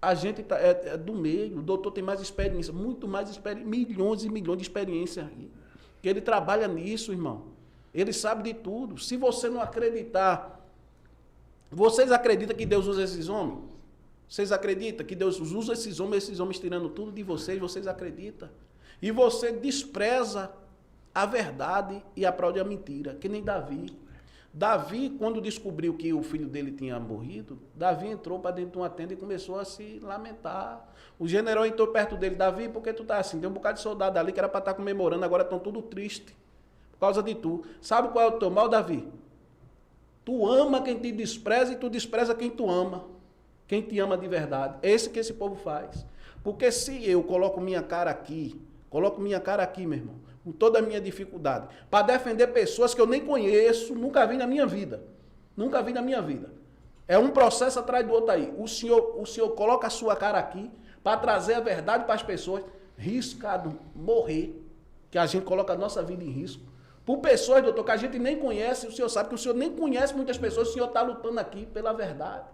a gente é do meio, o doutor tem mais experiência, muito mais experiência, milhões e milhões de experiência aqui, que ele trabalha nisso, irmão, ele sabe de tudo. Se você não acreditar, vocês acreditam que Deus usa esses homens? Vocês acreditam que Deus usa esses homens tirando tudo de vocês acreditam? E você despreza a verdade e aplaude a mentira, que nem Davi. Davi, quando descobriu que o filho dele tinha morrido, Davi entrou para dentro de uma tenda e começou a se lamentar. O general entrou perto dele, Davi, por que tu tá assim? Tem um bocado de soldado ali que era para estar comemorando, agora estão tudo triste por causa de tu. Sabe qual é o teu mal, Davi? Tu ama quem te despreza e tu despreza quem tu ama. Quem te ama de verdade. É esse que esse povo faz. Porque se eu coloco minha cara aqui, meu irmão, com toda a minha dificuldade, para defender pessoas que eu nem conheço, nunca vi na minha vida. É um processo atrás do outro aí. O senhor coloca a sua cara aqui para trazer a verdade para as pessoas, riscado morrer, que a gente coloca a nossa vida em risco. Por pessoas, doutor, que a gente nem conhece, o senhor sabe que o senhor nem conhece muitas pessoas, o senhor está lutando aqui pela verdade.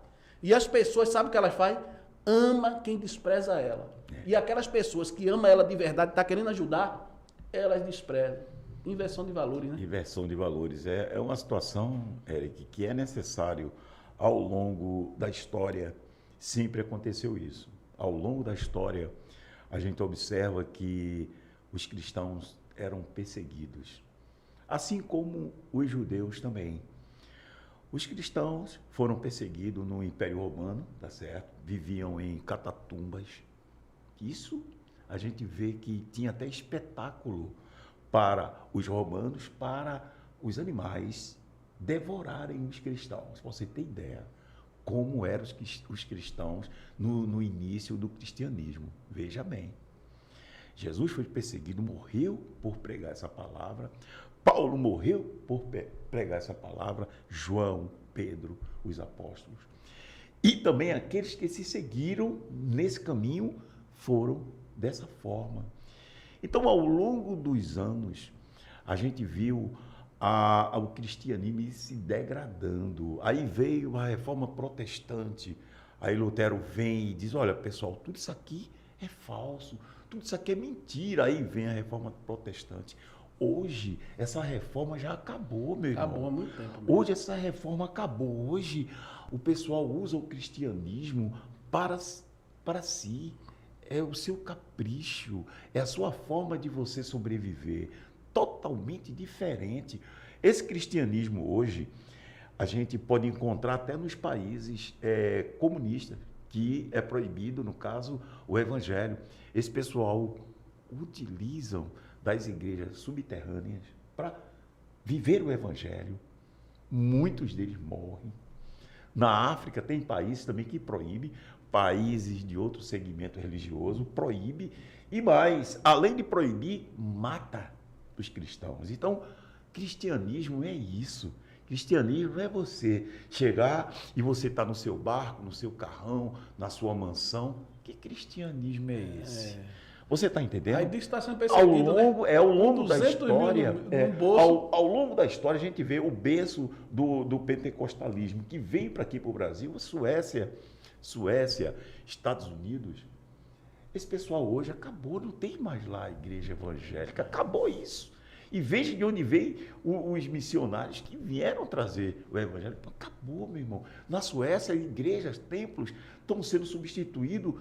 E as pessoas, sabe o que elas fazem? Ama quem despreza ela. E aquelas pessoas que amam ela de verdade, está querendo ajudar, elas desprezam. Inversão de valores, né? Inversão de valores. É uma situação, Eric, que é necessário ao longo da história, sempre aconteceu isso. Ao longo da história, a gente observa que os cristãos eram perseguidos, assim como os judeus também. Os cristãos foram perseguidos no Império Romano, tá certo? Viviam em catatumbas. Isso a gente vê que tinha até espetáculo para os romanos, para os animais devorarem os cristãos. Pra você ter ideia como eram os cristãos no início do cristianismo. Veja bem. Jesus foi perseguido, morreu por pregar essa palavra. Paulo morreu por pregar essa palavra. João, Pedro, os apóstolos. E também aqueles que se seguiram nesse caminho foram dessa forma. Então, ao longo dos anos, a gente viu o cristianismo se degradando. Aí veio a reforma protestante. Aí Lutero vem e diz, olha, pessoal, tudo isso aqui é falso, tudo isso aqui é mentira. Aí vem a reforma protestante. Hoje, essa reforma já acabou, meu irmão. Acabou há muito tempo mesmo. Hoje, essa reforma acabou. Hoje, o pessoal usa o cristianismo para si. É o seu capricho, é a sua forma de você sobreviver. Totalmente diferente. Esse cristianismo hoje, a gente pode encontrar até nos países comunistas, que é proibido, no caso, o evangelho. Esse pessoal utilizam das igrejas subterrâneas para viver o evangelho. Muitos deles morrem. Na África tem países também que proíbem, países de outro segmento religioso, proíbe, e mais, além de proibir, mata os cristãos. Então, cristianismo é isso. Cristianismo é você chegar e você estar no seu barco, no seu carrão, na sua mansão. Que cristianismo é esse? Você está entendendo? Aí diz que está sendo perseguido, ao longo da história, bolso. ao longo da história, a gente vê o berço do pentecostalismo, que veio para aqui, para o Brasil, a Suécia, Estados Unidos. Esse pessoal hoje acabou, não tem mais lá a igreja evangélica, acabou isso. E veja de onde veio os missionários que vieram trazer o evangelho. Acabou, meu irmão. Na Suécia, igrejas, templos estão sendo substituídos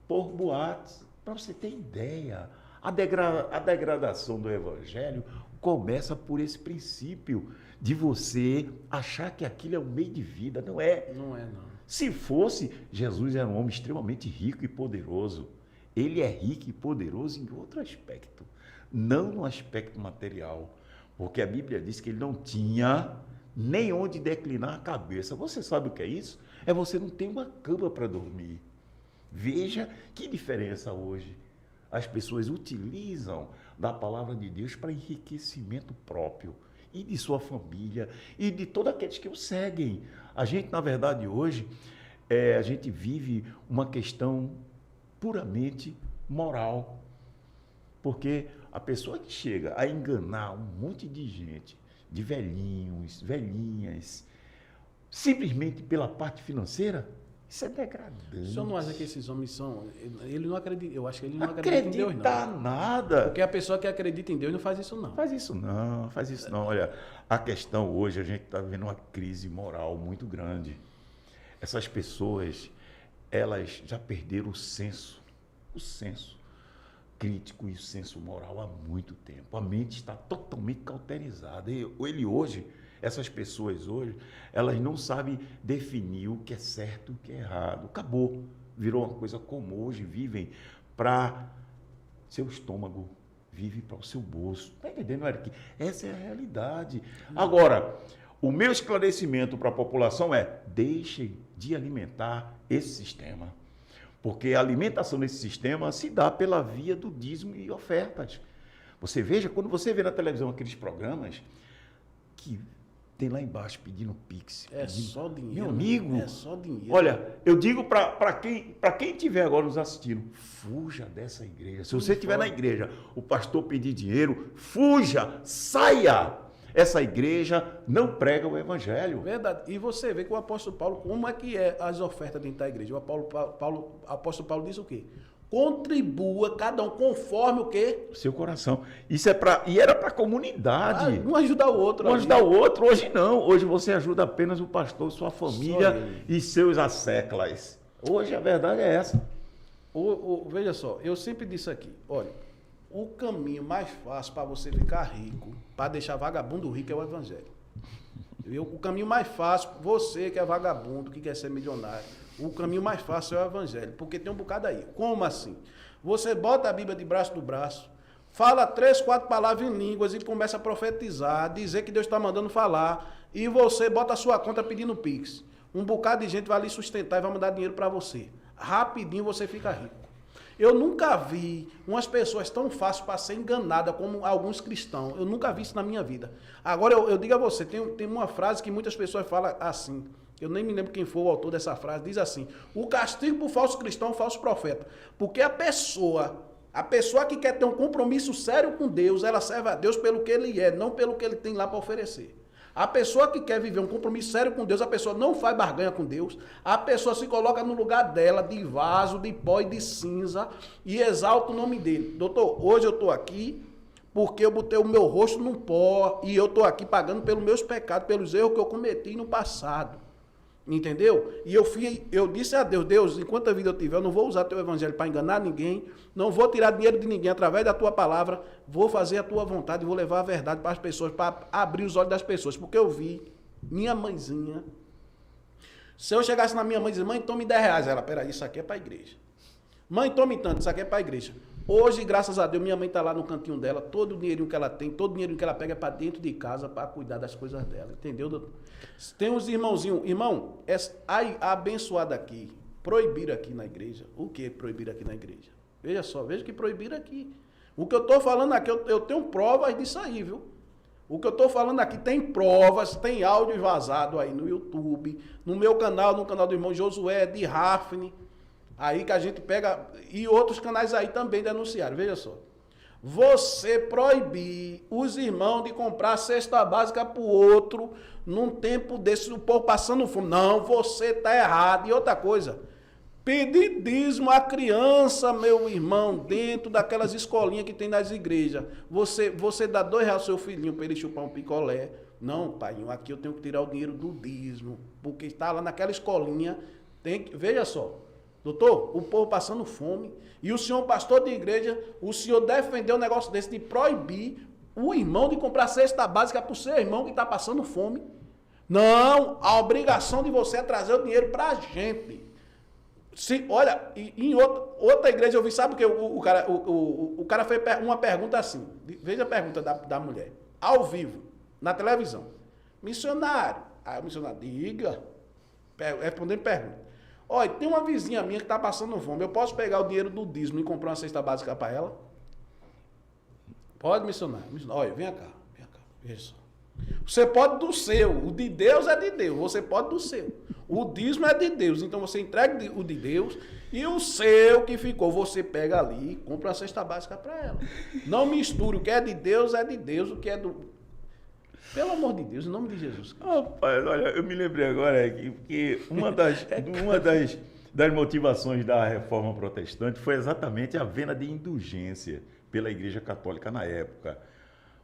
por boates. Para você ter ideia, a degradação do evangelho começa por esse princípio de você achar que aquilo é um meio de vida. Não é. Não é, não. Se fosse, Jesus era um homem extremamente rico e poderoso. Ele é rico e poderoso em outro aspecto, não no aspecto material, porque a Bíblia diz que ele não tinha nem onde declinar a cabeça. Você sabe o que é isso? É você não ter uma cama para dormir. Veja que diferença hoje. As pessoas utilizam da palavra de Deus para enriquecimento próprio e de sua família e de todos aqueles que o seguem. A gente, na verdade, hoje, a gente vive uma questão puramente moral. Porque a pessoa que chega a enganar um monte de gente, de velhinhos, velhinhas, simplesmente pela parte financeira, isso é degradante. O senhor não acha que esses homens são... Ele não acredita, eu acho que ele não acredita em Deus, não. Acredita nada. Porque a pessoa que acredita em Deus não faz isso, não. Faz isso não. Olha, a questão hoje, a gente está vivendo uma crise moral muito grande. Essas pessoas, elas já perderam o senso crítico e o senso moral há muito tempo. A mente está totalmente cauterizada. Essas pessoas hoje, elas não sabem definir o que é certo e o que é errado. Acabou. Virou uma coisa comum. Hoje vivem para seu estômago, vivem para o seu bolso. Está entendendo, Eric? Essa é a realidade. Agora, o meu esclarecimento para a população é: deixem de alimentar esse sistema. Porque a alimentação desse sistema se dá pela via do dízimo e ofertas. Você veja, quando você vê na televisão aqueles programas que tem lá embaixo pedindo Pix. Só dinheiro. Meu amigo, é só dinheiro. Olha, eu digo para quem estiver agora nos assistindo, fuja dessa igreja. Se você estiver na igreja, o pastor pedir dinheiro, fuja, saia. Essa igreja não prega o evangelho. Verdade. E você vê que o apóstolo Paulo, como é que é as ofertas dentro da igreja? O apóstolo Paulo diz o quê? Contribua, cada um, conforme o quê? Seu coração. Isso é para e era para a comunidade. Um ajudar o outro. Um ajudar o outro. Hoje não. Hoje você ajuda apenas o pastor, sua família e seus asseclas. Hoje a verdade é essa. Veja só, eu sempre disse aqui, olha, o caminho mais fácil para você ficar rico, para deixar vagabundo rico é o evangelho. O caminho mais fácil, você que é vagabundo, que quer ser milionário, o caminho mais fácil é o evangelho, porque tem um bocado aí. Como assim? Você bota a Bíblia debaixo do braço, fala 3, 4 palavras em línguas e começa a profetizar, dizer que Deus está mandando falar, e você bota a sua conta pedindo Pix. Um bocado de gente vai lhe sustentar e vai mandar dinheiro para você. Rapidinho você fica rico. Eu nunca vi umas pessoas tão fáceis para ser enganada como alguns cristãos. Eu nunca vi isso na minha vida. Agora, eu digo a você, tem uma frase que muitas pessoas falam assim. Eu nem me lembro quem foi o autor dessa frase. Diz assim, o castigo por falso cristão é um falso profeta. Porque a pessoa que quer ter um compromisso sério com Deus, ela serve a Deus pelo que ele é, não pelo que ele tem lá para oferecer. A pessoa que quer viver um compromisso sério com Deus, a pessoa não faz barganha com Deus, a pessoa se coloca no lugar dela, de vaso, de pó e de cinza, e exalta o nome dele. Doutor, hoje eu estou aqui porque eu botei o meu rosto num pó, e eu estou aqui pagando pelos meus pecados, pelos erros que eu cometi no passado. Entendeu? E eu disse a Deus, Deus, enquanto a vida eu tiver, eu não vou usar teu evangelho para enganar ninguém, não vou tirar dinheiro de ninguém através da tua palavra, vou fazer a tua vontade, vou levar a verdade para as pessoas, para abrir os olhos das pessoas, porque eu vi minha mãezinha, se eu chegasse na minha mãe e dissesse, mãe, tome 10 reais, ela, peraí, isso aqui é para a igreja. Mãe, tome tanto, isso aqui é para a igreja. Hoje, graças a Deus, minha mãe está lá no cantinho dela, todo o dinheirinho que ela tem, todo o dinheirinho que ela pega é para dentro de casa, para cuidar das coisas dela, entendeu, doutor? Tem uns irmãozinhos, irmão, abençoado aqui, proibiram aqui na igreja. O que proibiram aqui na igreja? Veja só, veja que proibiram aqui. O que eu estou falando aqui, eu tenho provas disso aí, viu? O que eu estou falando aqui tem provas, tem áudio vazado aí no YouTube, no meu canal, no canal do irmão Josué, de Rafne, aí que a gente pega, e outros canais aí também denunciaram, veja só. Você proibir os irmãos de comprar cesta básica para o outro, num tempo desse, o povo passando fome. Não, você está errado. E outra coisa, pedir dízimo à criança, meu irmão, dentro daquelas escolinhas que tem nas igrejas. Você dá R$2 ao seu filhinho para ele chupar um picolé. Não, pai, aqui eu tenho que tirar o dinheiro do dízimo, porque está lá naquela escolinha. Veja só. Doutor, o povo passando fome, e o senhor pastor de igreja, o senhor defendeu um negócio desse de proibir o irmão de comprar cesta básica para o seu irmão que está passando fome. Não, a obrigação de você é trazer o dinheiro para a gente. Olha, em outra igreja eu vi, sabe o que o cara fez uma pergunta assim, veja a pergunta da mulher, ao vivo, na televisão. Missionário, aí o missionário, diga, respondendo pergunta. Olha, tem uma vizinha minha que está passando fome. Eu posso pegar o dinheiro do dízimo e comprar uma cesta básica para ela? Pode, missionário. Olha, vem cá, veja só. Você pode do seu. O de Deus é de Deus. Você pode do seu. O dízimo é de Deus. Então você entrega o de Deus e o seu que ficou, você pega ali e compra uma cesta básica para ela. Não misture. O que é de Deus, o que é do... Pelo amor de Deus, em nome de Jesus. Rapaz, olha, eu me lembrei agora que uma das motivações da reforma protestante foi exatamente a venda de indulgência pela Igreja Católica na época.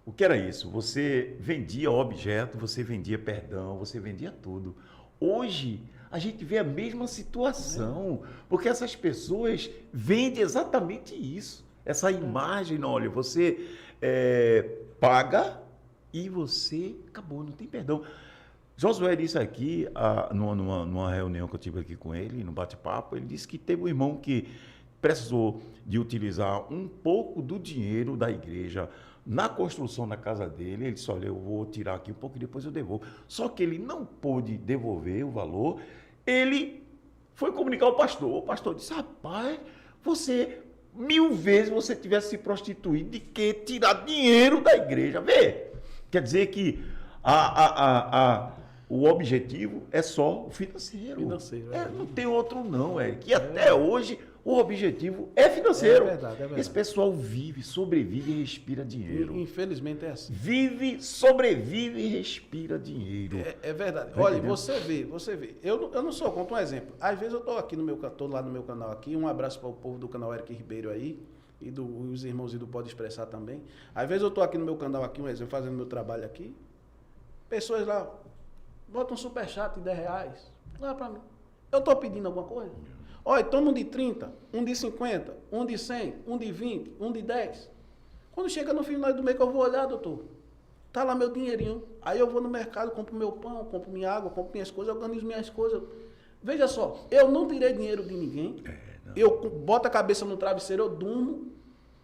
O que era isso? Você vendia objeto, você vendia perdão, você vendia tudo. Hoje, a gente vê a mesma situação, porque essas pessoas vendem exatamente isso. Essa imagem, olha, você paga... E você acabou, não tem perdão. Josué disse aqui, numa reunião que eu tive aqui com ele, no bate-papo, ele disse que teve um irmão que precisou de utilizar um pouco do dinheiro da igreja na construção da casa dele. Ele disse, olha, eu vou tirar aqui um pouco e depois eu devolvo. Só que ele não pôde devolver o valor, ele foi comunicar ao pastor. O pastor disse, rapaz, você... 1000 vezes você tivesse se prostituído de que tirar dinheiro da igreja. Vê! Quer dizer que o objetivo é só o financeiro. Não tem outro não, Que até hoje O objetivo é financeiro. É verdade. Esse pessoal vive, sobrevive e respira dinheiro. Infelizmente é assim. Vive, sobrevive e respira dinheiro. É verdade. Tá Olha, entendendo? você vê. Eu não sou, conto um exemplo. Às vezes eu tô aqui tô lá no meu canal aqui, um abraço para o povo do canal Eric Ribeiro aí, e os irmãos do Pode Expressar também. Às vezes eu tô aqui no meu canal aqui, um exemplo, fazendo meu trabalho aqui. Pessoas lá, botam um superchat de R$10 lá para mim. Eu tô pedindo alguma coisa? Olha, toma um de 30, um de 50, um de 100, um de 20, um de 10. Quando chega no final do mês que eu vou olhar, doutor, tá lá meu dinheirinho. Aí eu vou no mercado, compro meu pão, compro minha água, compro minhas coisas, organizo minhas coisas. Veja só, eu não tirei dinheiro de ninguém. Eu boto a cabeça no travesseiro, eu durmo,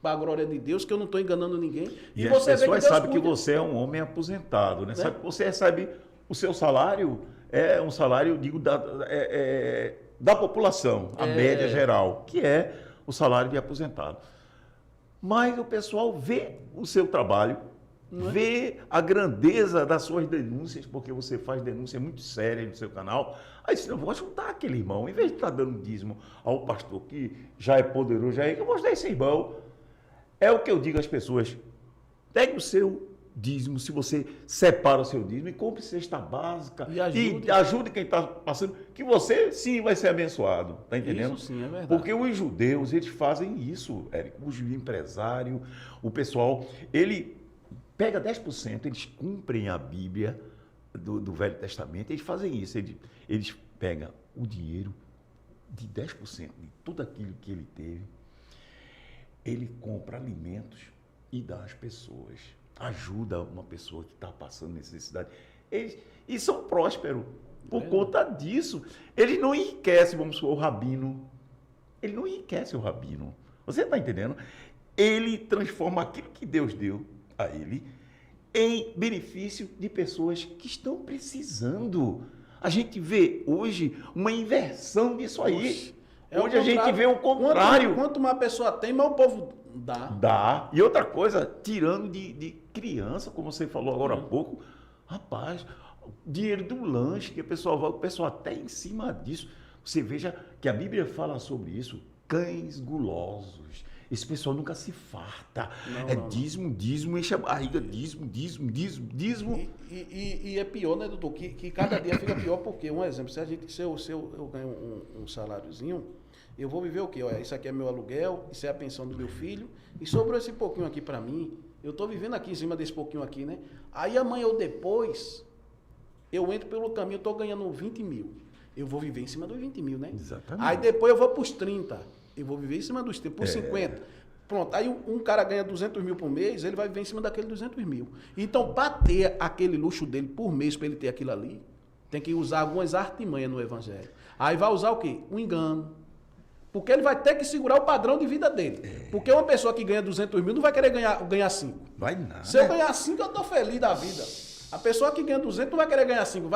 para a glória de Deus, que eu não estou enganando ninguém. E as pessoas sabem que você é um homem aposentado, né? Sabe que você recebe o seu salário, é um salário, digo, da população, a média geral, que é o salário de aposentado. Mas o pessoal vê o seu trabalho, vê a grandeza das suas denúncias, porque você faz denúncias muito sérias no seu canal. Aí você não vou ajudar aquele irmão, em vez de estar dando dízimo ao pastor que já é poderoso, já é, que eu vou ajudar esse irmão. É o que eu digo às pessoas: pegue o seu dízimo, se você separa o seu dízimo e compre cesta básica e ajude quem está passando, que você sim vai ser abençoado, tá entendendo? Isso sim, é verdade. Porque os judeus, eles fazem isso, Érico, o empresário, o pessoal, ele pega 10%, eles cumprem a Bíblia do Velho Testamento, eles fazem isso, eles pegam o dinheiro de 10% de tudo aquilo que ele teve, ele compra alimentos e dá às pessoas, ajuda uma pessoa que está passando necessidade. E são prósperos por conta disso. Eles não enriquecem, vamos supor, o rabino. Ele não enriquece o rabino. Você está entendendo? Ele transforma aquilo que Deus deu a ele em benefício de pessoas que estão precisando. A gente vê hoje uma inversão disso aí. Hoje a gente vê o contrário. Quanto uma pessoa tem, mais o povo dá. Dá. E outra coisa, tirando de criança, como você falou agora há pouco, rapaz, dinheiro do lanche, que o pessoal até em cima disso. Você veja que a Bíblia fala sobre isso, cães gulosos. Esse pessoal nunca se farta. Dízimo, enche a barriga, dízimo. E é pior, né, doutor? Que cada dia fica pior, porque, um exemplo, se eu ganho um saláriozinho, eu vou viver o quê? Olha, isso aqui é meu aluguel, isso é a pensão do meu filho, e sobrou esse pouquinho aqui para mim, eu estou vivendo aqui em cima desse pouquinho aqui, né? Aí amanhã ou depois, eu entro pelo caminho, eu estou ganhando 20 mil. Eu vou viver em cima dos 20 mil, né? Exatamente. Aí depois eu vou para os 30. Eu vou viver em cima dos 30, por 50. Pronto, aí um cara ganha 200 mil por mês, ele vai viver em cima daquele 200 mil. Então, para ter aquele luxo dele por mês, para ele ter aquilo ali, tem que usar algumas artimanhas no evangelho. Aí vai usar o quê? Um engano. Porque ele vai ter que segurar o padrão de vida dele. Porque uma pessoa que ganha 200 mil não vai querer ganhar 5. Vai nada. Se eu ganhar 5, eu estou feliz da vida. A pessoa que ganha 200 não vai querer ganhar 5,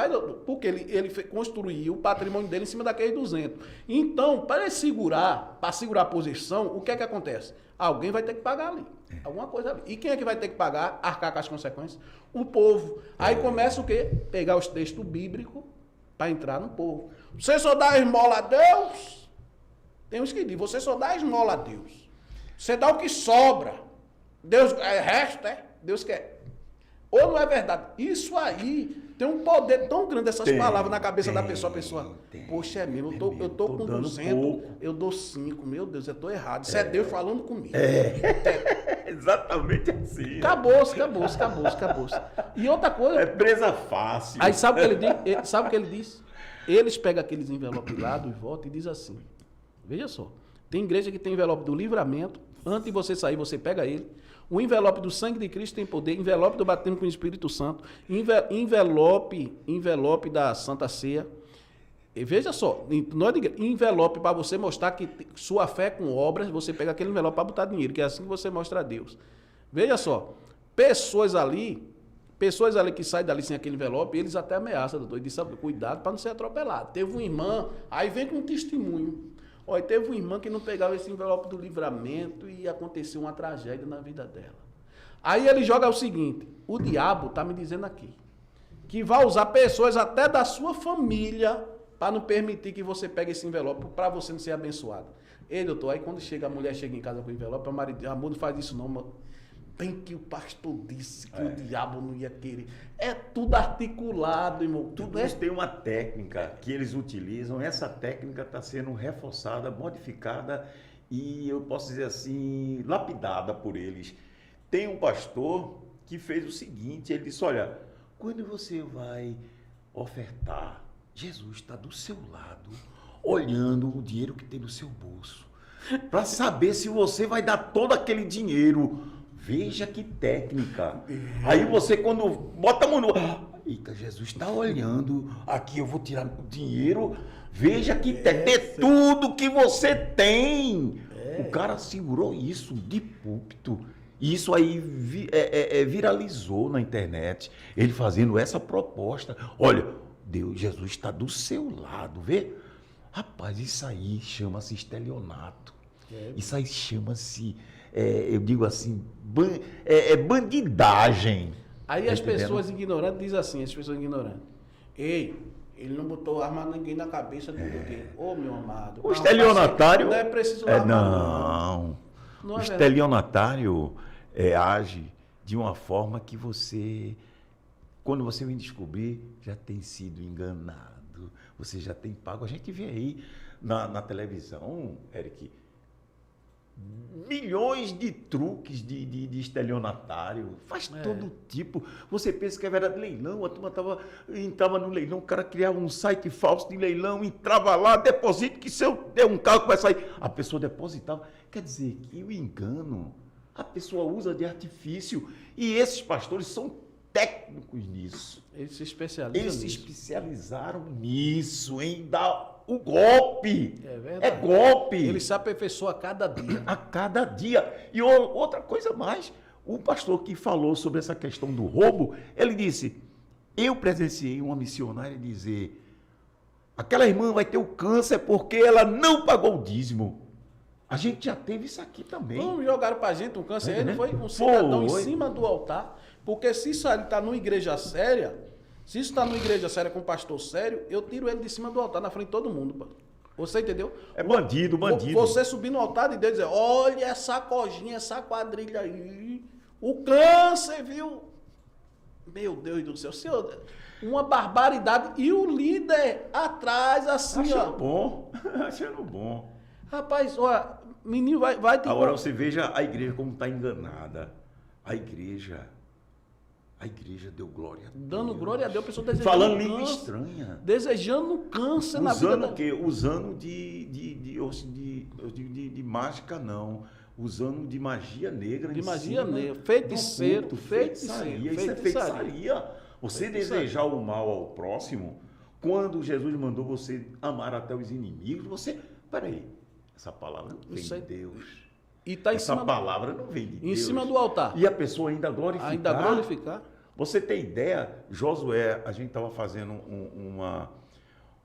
porque ele construiu o patrimônio dele em cima daqueles 200. Então, para segurar a posição, o que é que acontece? Alguém vai ter que pagar ali. Alguma coisa ali. E quem é que vai ter que pagar, arcar com as consequências? O povo. Aí começa o quê? Pegar os textos bíblicos para entrar no povo. Você só dá esmola a Deus? Tem uns que dizem, você só dá esmola a Deus. Você dá o que sobra. Deus, resto, Deus quer. Ou não é verdade? Isso aí tem um poder tão grande, essas palavras na cabeça da pessoa. A pessoa, poxa, é mesmo, eu tô com 200, eu dou 5. Meu Deus, eu tô errado. Isso é Deus falando comigo. Exatamente assim. Acabou-se. E outra coisa... É presa fácil. Aí sabe o que ele diz? Eles pegam aqueles envelopes lá dos votos e diz assim, veja só, tem igreja que tem envelope do livramento, antes de você sair, você pega ele. O envelope do sangue de Cristo tem poder, envelope do batismo com o Espírito Santo, envelope da Santa Ceia. E veja só, envelope para você mostrar que sua fé é com obras, você pega aquele envelope para botar dinheiro, que é assim que você mostra a Deus. Veja só, pessoas ali que saem dali sem aquele envelope, eles até ameaçam, doutor, e diz, sabe, cuidado para não ser atropelado. Teve uma irmã, aí vem com um testemunho. Olha, teve uma irmã que não pegava esse envelope do livramento e aconteceu uma tragédia na vida dela. Aí ele joga o seguinte, o diabo está me dizendo aqui, que vai usar pessoas até da sua família para não permitir que você pegue esse envelope, para você não ser abençoado. Ei, doutor, aí quando a mulher chega em casa com envelope, o marido diz, amor, não faz isso não, mano. Bem que o pastor disse que o diabo não ia querer. É tudo articulado, irmão. Tudo Eles têm uma técnica que eles utilizam, essa técnica está sendo reforçada, modificada e eu posso dizer assim, lapidada por eles. Tem um pastor que fez o seguinte, ele disse, olha, quando você vai ofertar, Jesus está do seu lado, olhando o dinheiro que tem no seu bolso, para saber se você vai dar todo aquele dinheiro. Veja que técnica. Aí você, quando bota a mão no... Eita, Jesus está olhando. Aqui eu vou tirar o dinheiro. Veja que técnica. É tudo que você tem. O cara segurou isso de púlpito. E isso aí viralizou na internet. Ele fazendo essa proposta. Olha, Deus, Jesus está do seu lado, vê? Rapaz, isso aí chama-se estelionato. Isso aí chama-se... eu digo assim, bandidagem. Aí tá as pessoas ignorantes dizem assim, as pessoas ignorantes. Ei, ele não botou arma ninguém na cabeça do quê? Ô, meu amado. O estelionatário... Não é preciso arma, não. O estelionatário age de uma forma que você, quando você vem descobrir, já tem sido enganado. Você já tem pago. A gente vê aí na televisão, Eric, milhões de truques de estelionatário, faz todo tipo. Você pensa que é verdade, leilão, a turma entrava no leilão, o cara criava um site falso de leilão, entrava lá, deposita que se eu der um carro que vai sair, a pessoa depositava. Quer dizer que o engano, a pessoa usa de artifício e esses pastores são técnicos nisso. Eles se especializam Eles se especializaram nisso, em dar o golpe. É verdade. É golpe. Ele se aperfeiçoa a cada dia. A cada dia. E outra coisa mais, o pastor que falou sobre essa questão do roubo, ele disse, eu presenciei uma missionária dizer, aquela irmã vai ter o câncer porque ela não pagou o dízimo. A gente já teve isso aqui também. Não jogaram pra gente um câncer aí, não foi? Um cidadão em cima do altar. Porque se isso ali tá numa igreja séria, se isso está numa igreja séria com um pastor sério, eu tiro ele de cima do altar, na frente de todo mundo. Pô. Você entendeu? É bandido. Você subir no altar de Deus e dizer, olha essa cojinha, essa quadrilha aí, o câncer, viu? Meu Deus do céu, senhor, uma barbaridade. E o líder atrás, assim, achando bom, achando bom. Rapaz, olha, menino vai ter... Agora você veja a igreja como está enganada. A igreja deu glória a Deus. Dando glória a Deus, a pessoa desejando falando língua estranha. Desejando câncer na vida. Usando o quê? Usando de mágica, não. Usando de magia negra. De magia negra. Feiticeiro. Feitiçaria. Isso é feitiçaria. Você desejar o mal ao próximo, quando Jesus mandou você amar até os inimigos, você... Peraí, essa palavra não vem de Deus. E tá essa palavra não vem de Deus. Em cima do altar. E a pessoa ainda glorificar. Ainda glorificar. Você tem ideia, Josué, a gente estava fazendo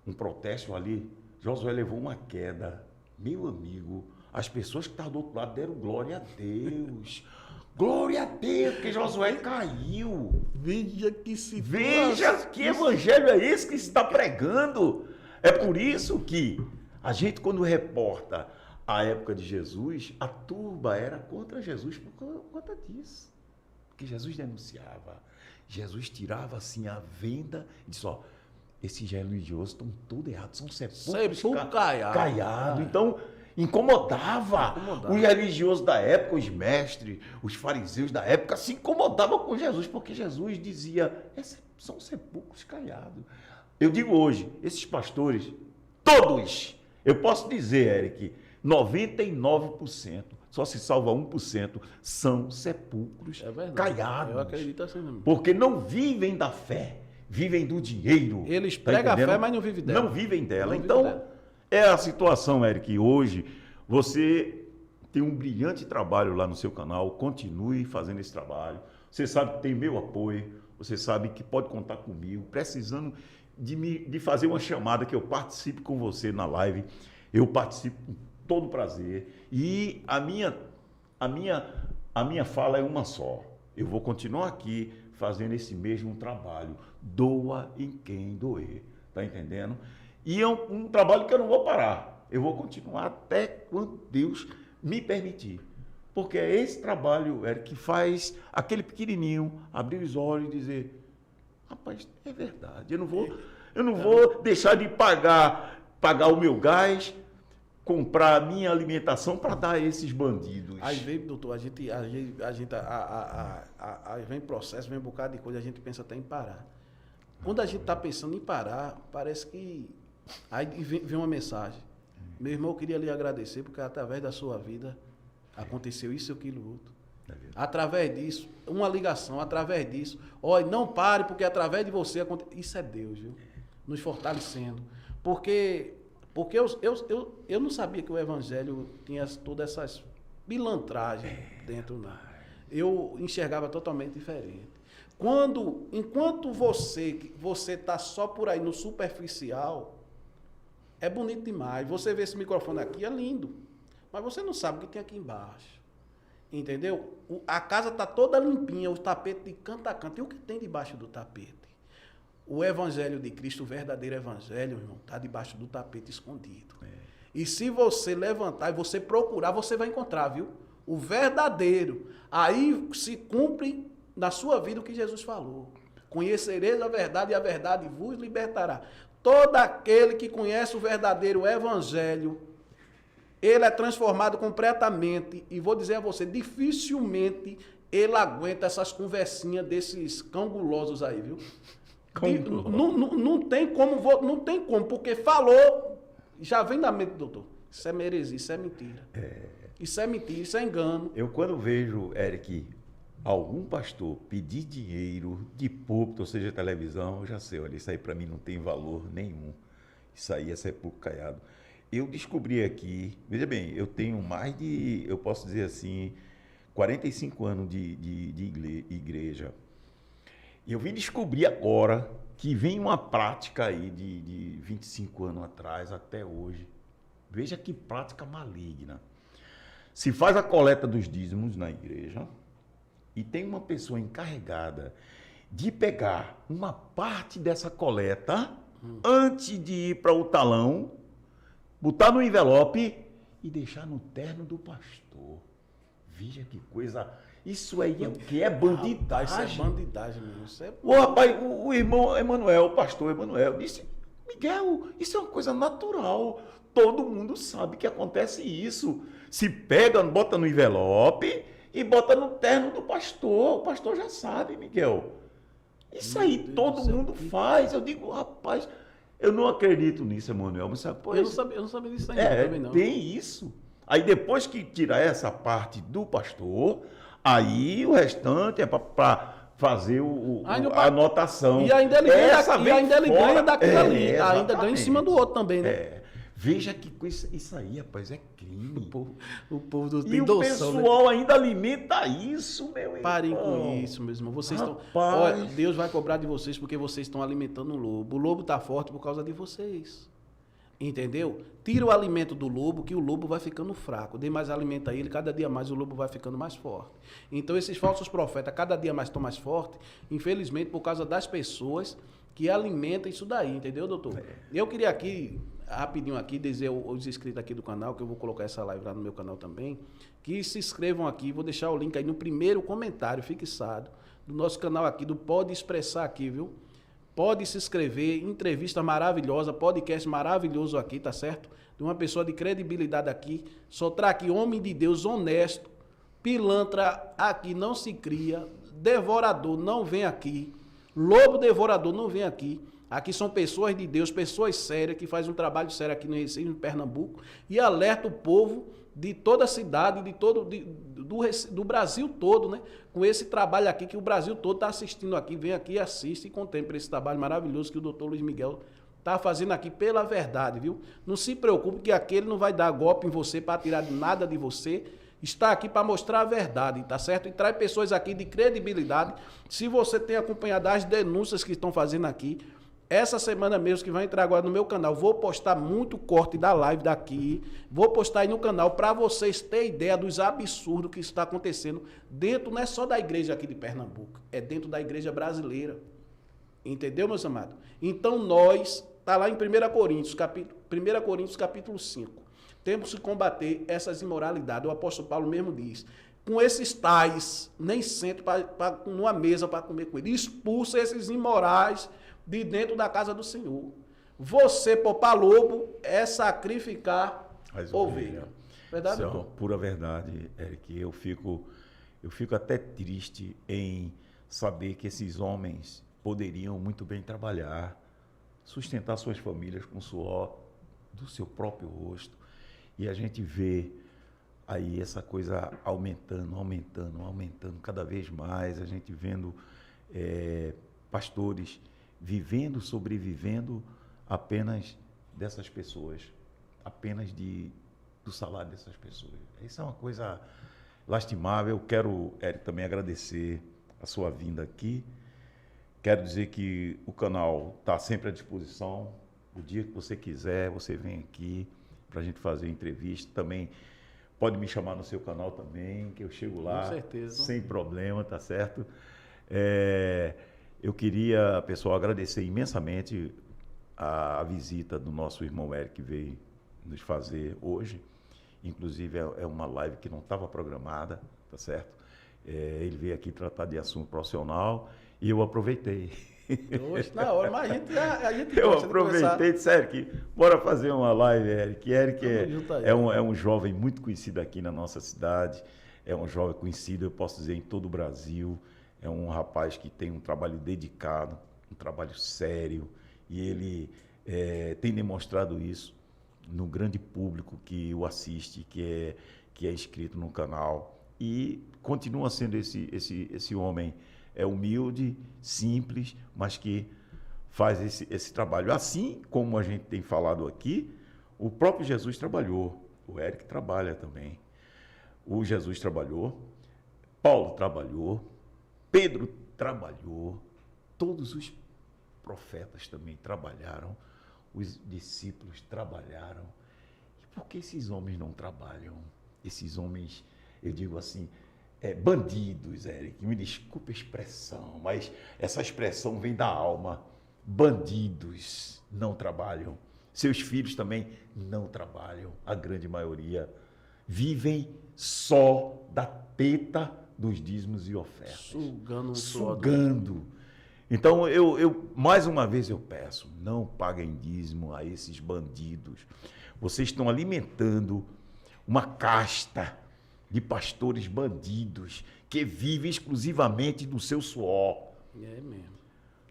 um protesto ali, Josué levou uma queda. Meu amigo, as pessoas que estavam do outro lado deram glória a Deus. Glória a Deus, porque Josué caiu. Veja que evangelho é esse que se está pregando. É por isso que a gente, quando reporta a época de Jesus, a turba era contra Jesus por conta disso. Porque Jesus denunciava. Jesus tirava assim a venda e disse, ó, esses religiosos estão tudo errados, são sepulcros caiados. Então, incomodava. Os religiosos da época, os mestres, os fariseus da época, se incomodavam com Jesus, porque Jesus dizia, são sepulcros caiados. Eu digo hoje, esses pastores, todos, eu posso dizer, Eric, 99%, só se salva 1%, são sepulcros caiados. Eu acredito assim mesmo. Porque não vivem da fé, vivem do dinheiro. Eles pregam a fé, mas não vivem dela. Não vivem dela. Então, é a situação, Eric, hoje você tem um brilhante trabalho lá no seu canal, continue fazendo esse trabalho. Você sabe que tem meu apoio, você sabe que pode contar comigo, precisando de fazer uma chamada que eu participe com você na live. Eu participo com todo prazer. E a minha fala é uma só. Eu vou continuar aqui fazendo esse mesmo trabalho. Doa em quem doer. Tá entendendo? E é um trabalho que eu não vou parar. Eu vou continuar até quando Deus me permitir. Porque é esse trabalho, Eric, que faz aquele pequenininho abrir os olhos e dizer, rapaz, é verdade, eu não vou deixar de pagar o meu gás, comprar a minha alimentação para dar a esses bandidos. Aí vem, doutor, a gente vem processo, vem um bocado de coisa, a gente pensa até em parar. Quando a gente está pensando em parar, parece que... Aí vem uma mensagem. Meu irmão, eu queria lhe agradecer, porque através da sua vida aconteceu isso e aquilo outro. Através disso, uma ligação, através disso. Olha, não pare, porque através de você aconteceu. Isso é Deus, viu? Nos fortalecendo. Porque eu não sabia que o Evangelho tinha todas essas pilantragens dentro, não. Eu enxergava totalmente diferente. Enquanto você está só por aí no superficial, é bonito demais. Você vê esse microfone aqui, é lindo. Mas você não sabe o que tem aqui embaixo. Entendeu? A casa está toda limpinha, o tapete de canto a canto. E o que tem debaixo do tapete? O Evangelho de Cristo, o verdadeiro Evangelho, irmão, está debaixo do tapete escondido. E se você levantar e você procurar, você vai encontrar, viu? O verdadeiro. Aí se cumpre na sua vida o que Jesus falou. Conhecereis a verdade e a verdade vos libertará. Todo aquele que conhece o verdadeiro Evangelho, ele é transformado completamente. E vou dizer a você, dificilmente ele aguenta essas conversinhas desses cangulosos aí, viu? Não tem como, porque falou, já vem da mente, doutor. Isso é heresia, isso é mentira. Isso é mentira, isso é engano. Eu quando vejo, Eric, algum pastor pedir dinheiro de púlpito, ou seja, televisão, eu já sei, olha, isso aí para mim não tem valor nenhum. Isso aí é sepulcro caiado. Eu descobri aqui, veja bem, eu tenho mais de, eu posso dizer assim, 45 anos de igreja. E eu vim descobrir agora que vem uma prática aí de 25 anos atrás até hoje. Veja que prática maligna. Se faz a coleta dos dízimos na igreja e tem uma pessoa encarregada de pegar uma parte dessa coleta antes de ir para o talão, botar no envelope e deixar no terno do pastor. Veja que coisa... Isso aí é o que? É bandidagem. Isso é bandidagem mesmo. Isso é... rapaz, o irmão Emanuel, o pastor Emanuel, disse, Miguel, isso é uma coisa natural. Todo mundo sabe que acontece isso. Se pega, bota no envelope e bota no terno do pastor. O pastor já sabe, Miguel. Isso aí todo mundo faz. Eu digo, rapaz, eu não acredito nisso, Emanuel. Mas, pô, eu não sabia disso ainda também, não. Tem isso. Aí depois que tira essa parte do pastor, aí o restante é para fazer a anotação. E ainda ele ganha daquilo ali. Ainda ganha em cima do outro também, né? Veja que coisa, isso aí, rapaz, é crime. O povo do E o pessoal ainda alimenta isso, meu irmão. Parem com isso, meu irmão. Vocês estão... Olha, Deus vai cobrar de vocês porque vocês estão alimentando o lobo. O lobo está forte por causa de vocês. Entendeu? Tira o alimento do lobo, que o lobo vai ficando fraco. Dê mais alimento a ele, cada dia mais o lobo vai ficando mais forte. Então, esses falsos profetas, cada dia mais estão mais fortes, infelizmente, por causa das pessoas que alimentam isso daí, entendeu, doutor? Eu queria aqui, rapidinho aqui, dizer aos inscritos aqui do canal, que eu vou colocar essa live lá no meu canal também, que se inscrevam aqui, vou deixar o link aí no primeiro comentário fixado do nosso canal aqui, do Pode Expressar aqui, viu? Pode se inscrever, entrevista maravilhosa, podcast maravilhoso aqui, tá certo? De uma pessoa de credibilidade aqui, só traz aqui homem de Deus honesto, pilantra aqui não se cria, devorador não vem aqui, lobo devorador não vem aqui. Aqui são pessoas de Deus, pessoas sérias, que fazem um trabalho sério aqui no Recife, em Pernambuco, e alerta o povo de toda a cidade, do Brasil todo, né? Com esse trabalho aqui, que o Brasil todo está assistindo aqui, vem aqui, assiste e contempla esse trabalho maravilhoso que o doutor Luiz Miguel está fazendo aqui pela verdade, viu? Não se preocupe que aquele não vai dar golpe em você para tirar nada de você, está aqui para mostrar a verdade, tá certo? E traz pessoas aqui de credibilidade. Se você tem acompanhado as denúncias que estão fazendo aqui, essa semana mesmo, que vai entrar agora no meu canal, vou postar muito corte da live daqui, vou postar aí no canal para vocês terem ideia dos absurdos que está acontecendo dentro, não é só da igreja aqui de Pernambuco, é dentro da igreja brasileira. Entendeu, meus amados? Então nós, está lá em 1 Coríntios capítulo 5, temos que combater essas imoralidades. O apóstolo Paulo mesmo diz, com esses tais, nem sento numa mesa para comer com ele. Expulsa esses imorais de dentro da casa do Senhor. Você poupar lobo é sacrificar ovelha. Verdade? Isso é pura verdade, Eric. Eu fico até triste em saber que esses homens poderiam muito bem trabalhar, sustentar suas famílias com o suor do seu próprio rosto. E a gente vê aí essa coisa aumentando cada vez mais. A gente vendo pastores sobrevivendo apenas dessas pessoas, apenas do salário dessas pessoas. Isso é uma coisa lastimável. Eu quero, Eric, também agradecer a sua vinda aqui. Quero dizer que o canal está sempre à disposição. O dia que você quiser, você vem aqui para a gente fazer entrevista. Também pode me chamar no seu canal também, que eu chego lá. Com certeza. Sem problema, tá certo? Eu queria, pessoal, agradecer imensamente a visita do nosso irmão Eric, que veio nos fazer hoje. Inclusive, é uma live que não estava programada, tá certo? Ele veio aqui tratar de assunto profissional e eu aproveitei. Hoje, na hora, mas a gente eu gosta aproveitei e disse, Eric, bora fazer uma live, Eric. Eric junto aí. é um jovem muito conhecido aqui na nossa cidade, é um jovem conhecido, eu posso dizer, em todo o Brasil. É um rapaz que tem um trabalho dedicado, um trabalho sério, e ele tem demonstrado isso no grande público que o assiste, que é inscrito no canal, e continua sendo esse homem humilde, simples, mas que faz esse trabalho. Assim como a gente tem falado aqui, o próprio Jesus trabalhou, o Eric trabalha também. O Jesus trabalhou, Paulo trabalhou, Pedro trabalhou, todos os profetas também trabalharam, os discípulos trabalharam. E por que esses homens não trabalham? Esses homens, eu digo assim, bandidos, Eric, me desculpe a expressão, mas essa expressão vem da alma. Bandidos não trabalham. Seus filhos também não trabalham, a grande maioria. Vivem só da teta dos dízimos e ofertas. Sugando. Então, eu mais uma vez eu peço, não paguem dízimo a esses bandidos. Vocês estão alimentando uma casta de pastores bandidos que vivem exclusivamente do seu suor. É mesmo.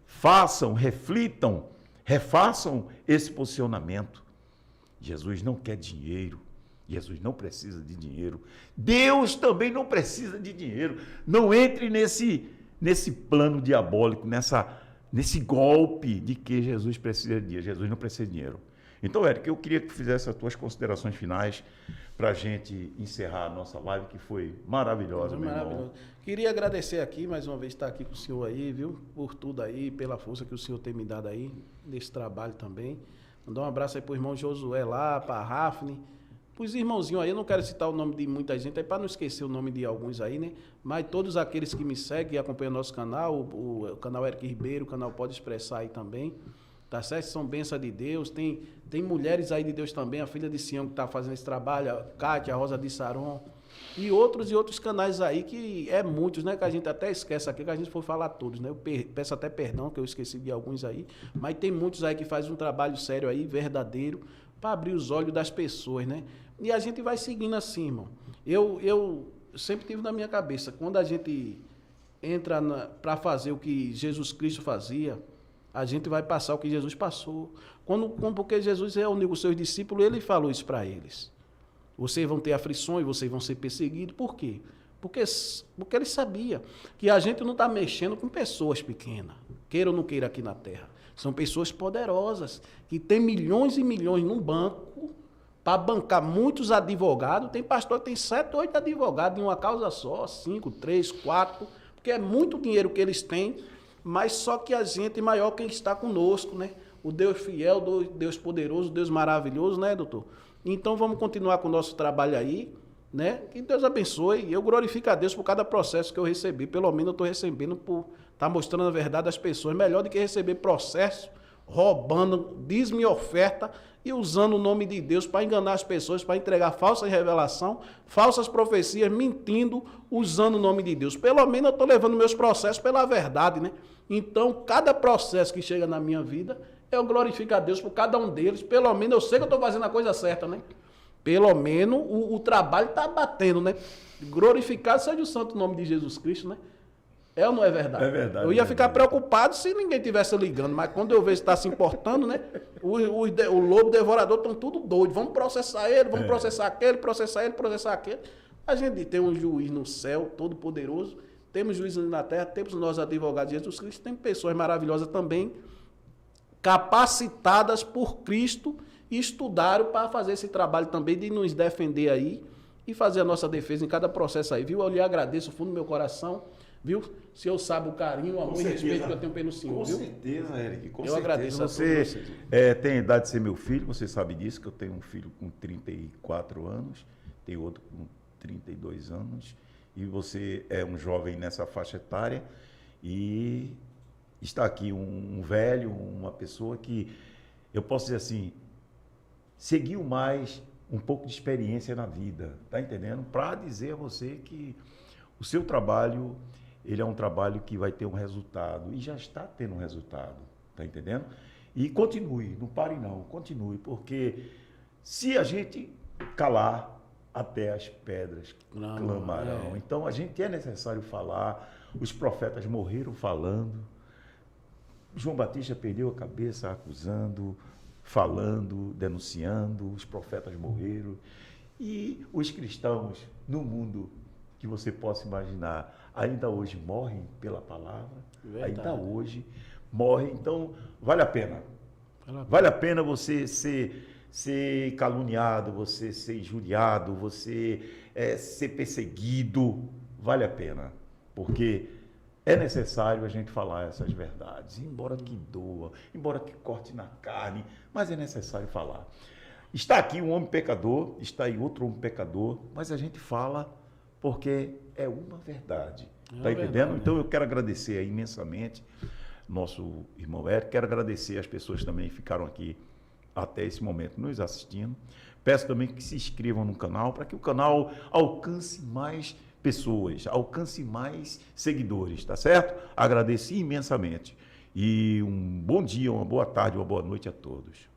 Façam, reflitam, refaçam esse posicionamento. Jesus não quer dinheiro. Jesus não precisa de dinheiro. Deus também não precisa de dinheiro. Não entre nesse plano diabólico, nesse golpe de que Jesus precisa de dinheiro. Jesus não precisa de dinheiro. Então, Eric, eu queria que tu fizesse as tuas considerações finais para a gente encerrar a nossa live, que foi maravilhosa, meu irmão. Queria agradecer aqui, mais uma vez, estar aqui com o senhor aí, viu? Por tudo aí, pela força que o senhor tem me dado aí, nesse trabalho também. Mandar um abraço aí pro irmão Josué lá, para a Rafne, pros irmãozinhos aí, eu não quero citar o nome de muita gente, aí para não esquecer o nome de alguns aí, né? Mas todos aqueles que me seguem e acompanham o nosso canal, o canal Eric Ribeiro, o canal Pode Expressar aí também, tá certo? São bênçãos de Deus, tem mulheres aí de Deus também, a filha de Sião que está fazendo esse trabalho, a Cátia, a Rosa de Saron, e outros canais aí, que muitos, né? Que a gente até esquece aqui, que a gente for falar todos, né? Eu peço até perdão, que eu esqueci de alguns aí, mas tem muitos aí que fazem um trabalho sério aí, verdadeiro, para abrir os olhos das pessoas, né? E a gente vai seguindo assim, irmão. Eu sempre tive na minha cabeça, quando a gente entra para fazer o que Jesus Cristo fazia, a gente vai passar o que Jesus passou. Porque Jesus reuniu com os seus discípulos, ele falou isso para eles. Vocês vão ter aflições, vocês vão ser perseguidos. Por quê? Porque ele sabia que a gente não está mexendo com pessoas pequenas, queira ou não queira aqui na terra. São pessoas poderosas, que têm milhões e milhões num banco, para bancar muitos advogados. Tem pastor que tem 7, 8 advogados em uma causa só, 5, 3, 4, porque é muito dinheiro que eles têm, mas só que a gente maior quem está conosco, né? O Deus fiel, o Deus poderoso, o Deus maravilhoso, né, doutor? Então vamos continuar com o nosso trabalho aí, né? Que Deus abençoe. Eu glorifico a Deus por cada processo que eu recebi. Pelo menos eu estou recebendo por estar mostrando a verdade às pessoas. Melhor do que receber processo roubando dízimo e oferta e usando o nome de Deus para enganar as pessoas, para entregar falsa revelação, falsas profecias, mentindo, usando o nome de Deus. Pelo menos eu estou levando meus processos pela verdade, né? Então, cada processo que chega na minha vida, eu glorifico a Deus por cada um deles. Pelo menos eu sei que eu estou fazendo a coisa certa, né? Pelo menos o trabalho está batendo, né? Glorificado seja o santo nome de Jesus Cristo, né? É ou não é verdade? É verdade. Eu ia ficar preocupado se ninguém estivesse ligando, mas quando eu vejo que está se importando, né? O lobo devorador estão tudo doido. Vamos processar ele, vamos processar aquele, processar ele, processar aquele. A gente tem um juiz no céu, todo poderoso. Temos juízes na terra, temos nós advogados de Jesus Cristo, tem pessoas maravilhosas também, capacitadas por Cristo e estudaram para fazer esse trabalho também de nos defender aí e fazer a nossa defesa em cada processo aí, viu? Eu lhe agradeço do fundo do meu coração, viu? O senhor sabe o carinho, o amor e respeito que eu tenho pelo senhor, viu? Com certeza, Eric, com eu certeza. agradeço a Você todos vocês. tem a idade de ser meu filho, você sabe disso, que eu tenho um filho com 34 anos, tenho outro com 32 anos, e você é um jovem nessa faixa etária, e está aqui um velho, uma pessoa que, eu posso dizer assim, seguiu mais um pouco de experiência na vida, tá entendendo? Para dizer a você que o seu trabalho, ele é um trabalho que vai ter um resultado, e já está tendo um resultado, tá entendendo? E continue, não pare não, continue, porque se a gente calar, até as pedras clamarão. Então, a gente é necessário falar, os profetas morreram falando, João Batista perdeu a cabeça acusando, falando, denunciando, os profetas morreram. E os cristãos no mundo que você possa imaginar, ainda hoje morrem pela palavra, ainda hoje morrem. Então, vale a pena. Vale a pena você ser caluniado, você ser injuriado, você ser perseguido. Vale a pena, porque é necessário a gente falar essas verdades, embora que doa, embora que corte na carne, mas é necessário falar. Está aqui um homem pecador, está aí outro homem pecador, mas a gente fala porque é uma verdade. Está entendendo? Então eu quero agradecer aí imensamente nosso irmão Eric, quero agradecer as pessoas também que ficaram aqui até esse momento nos assistindo. Peço também que se inscrevam no canal para que o canal alcance mais pessoas, alcance mais seguidores, tá certo? Agradeço imensamente. E um bom dia, uma boa tarde, uma boa noite a todos.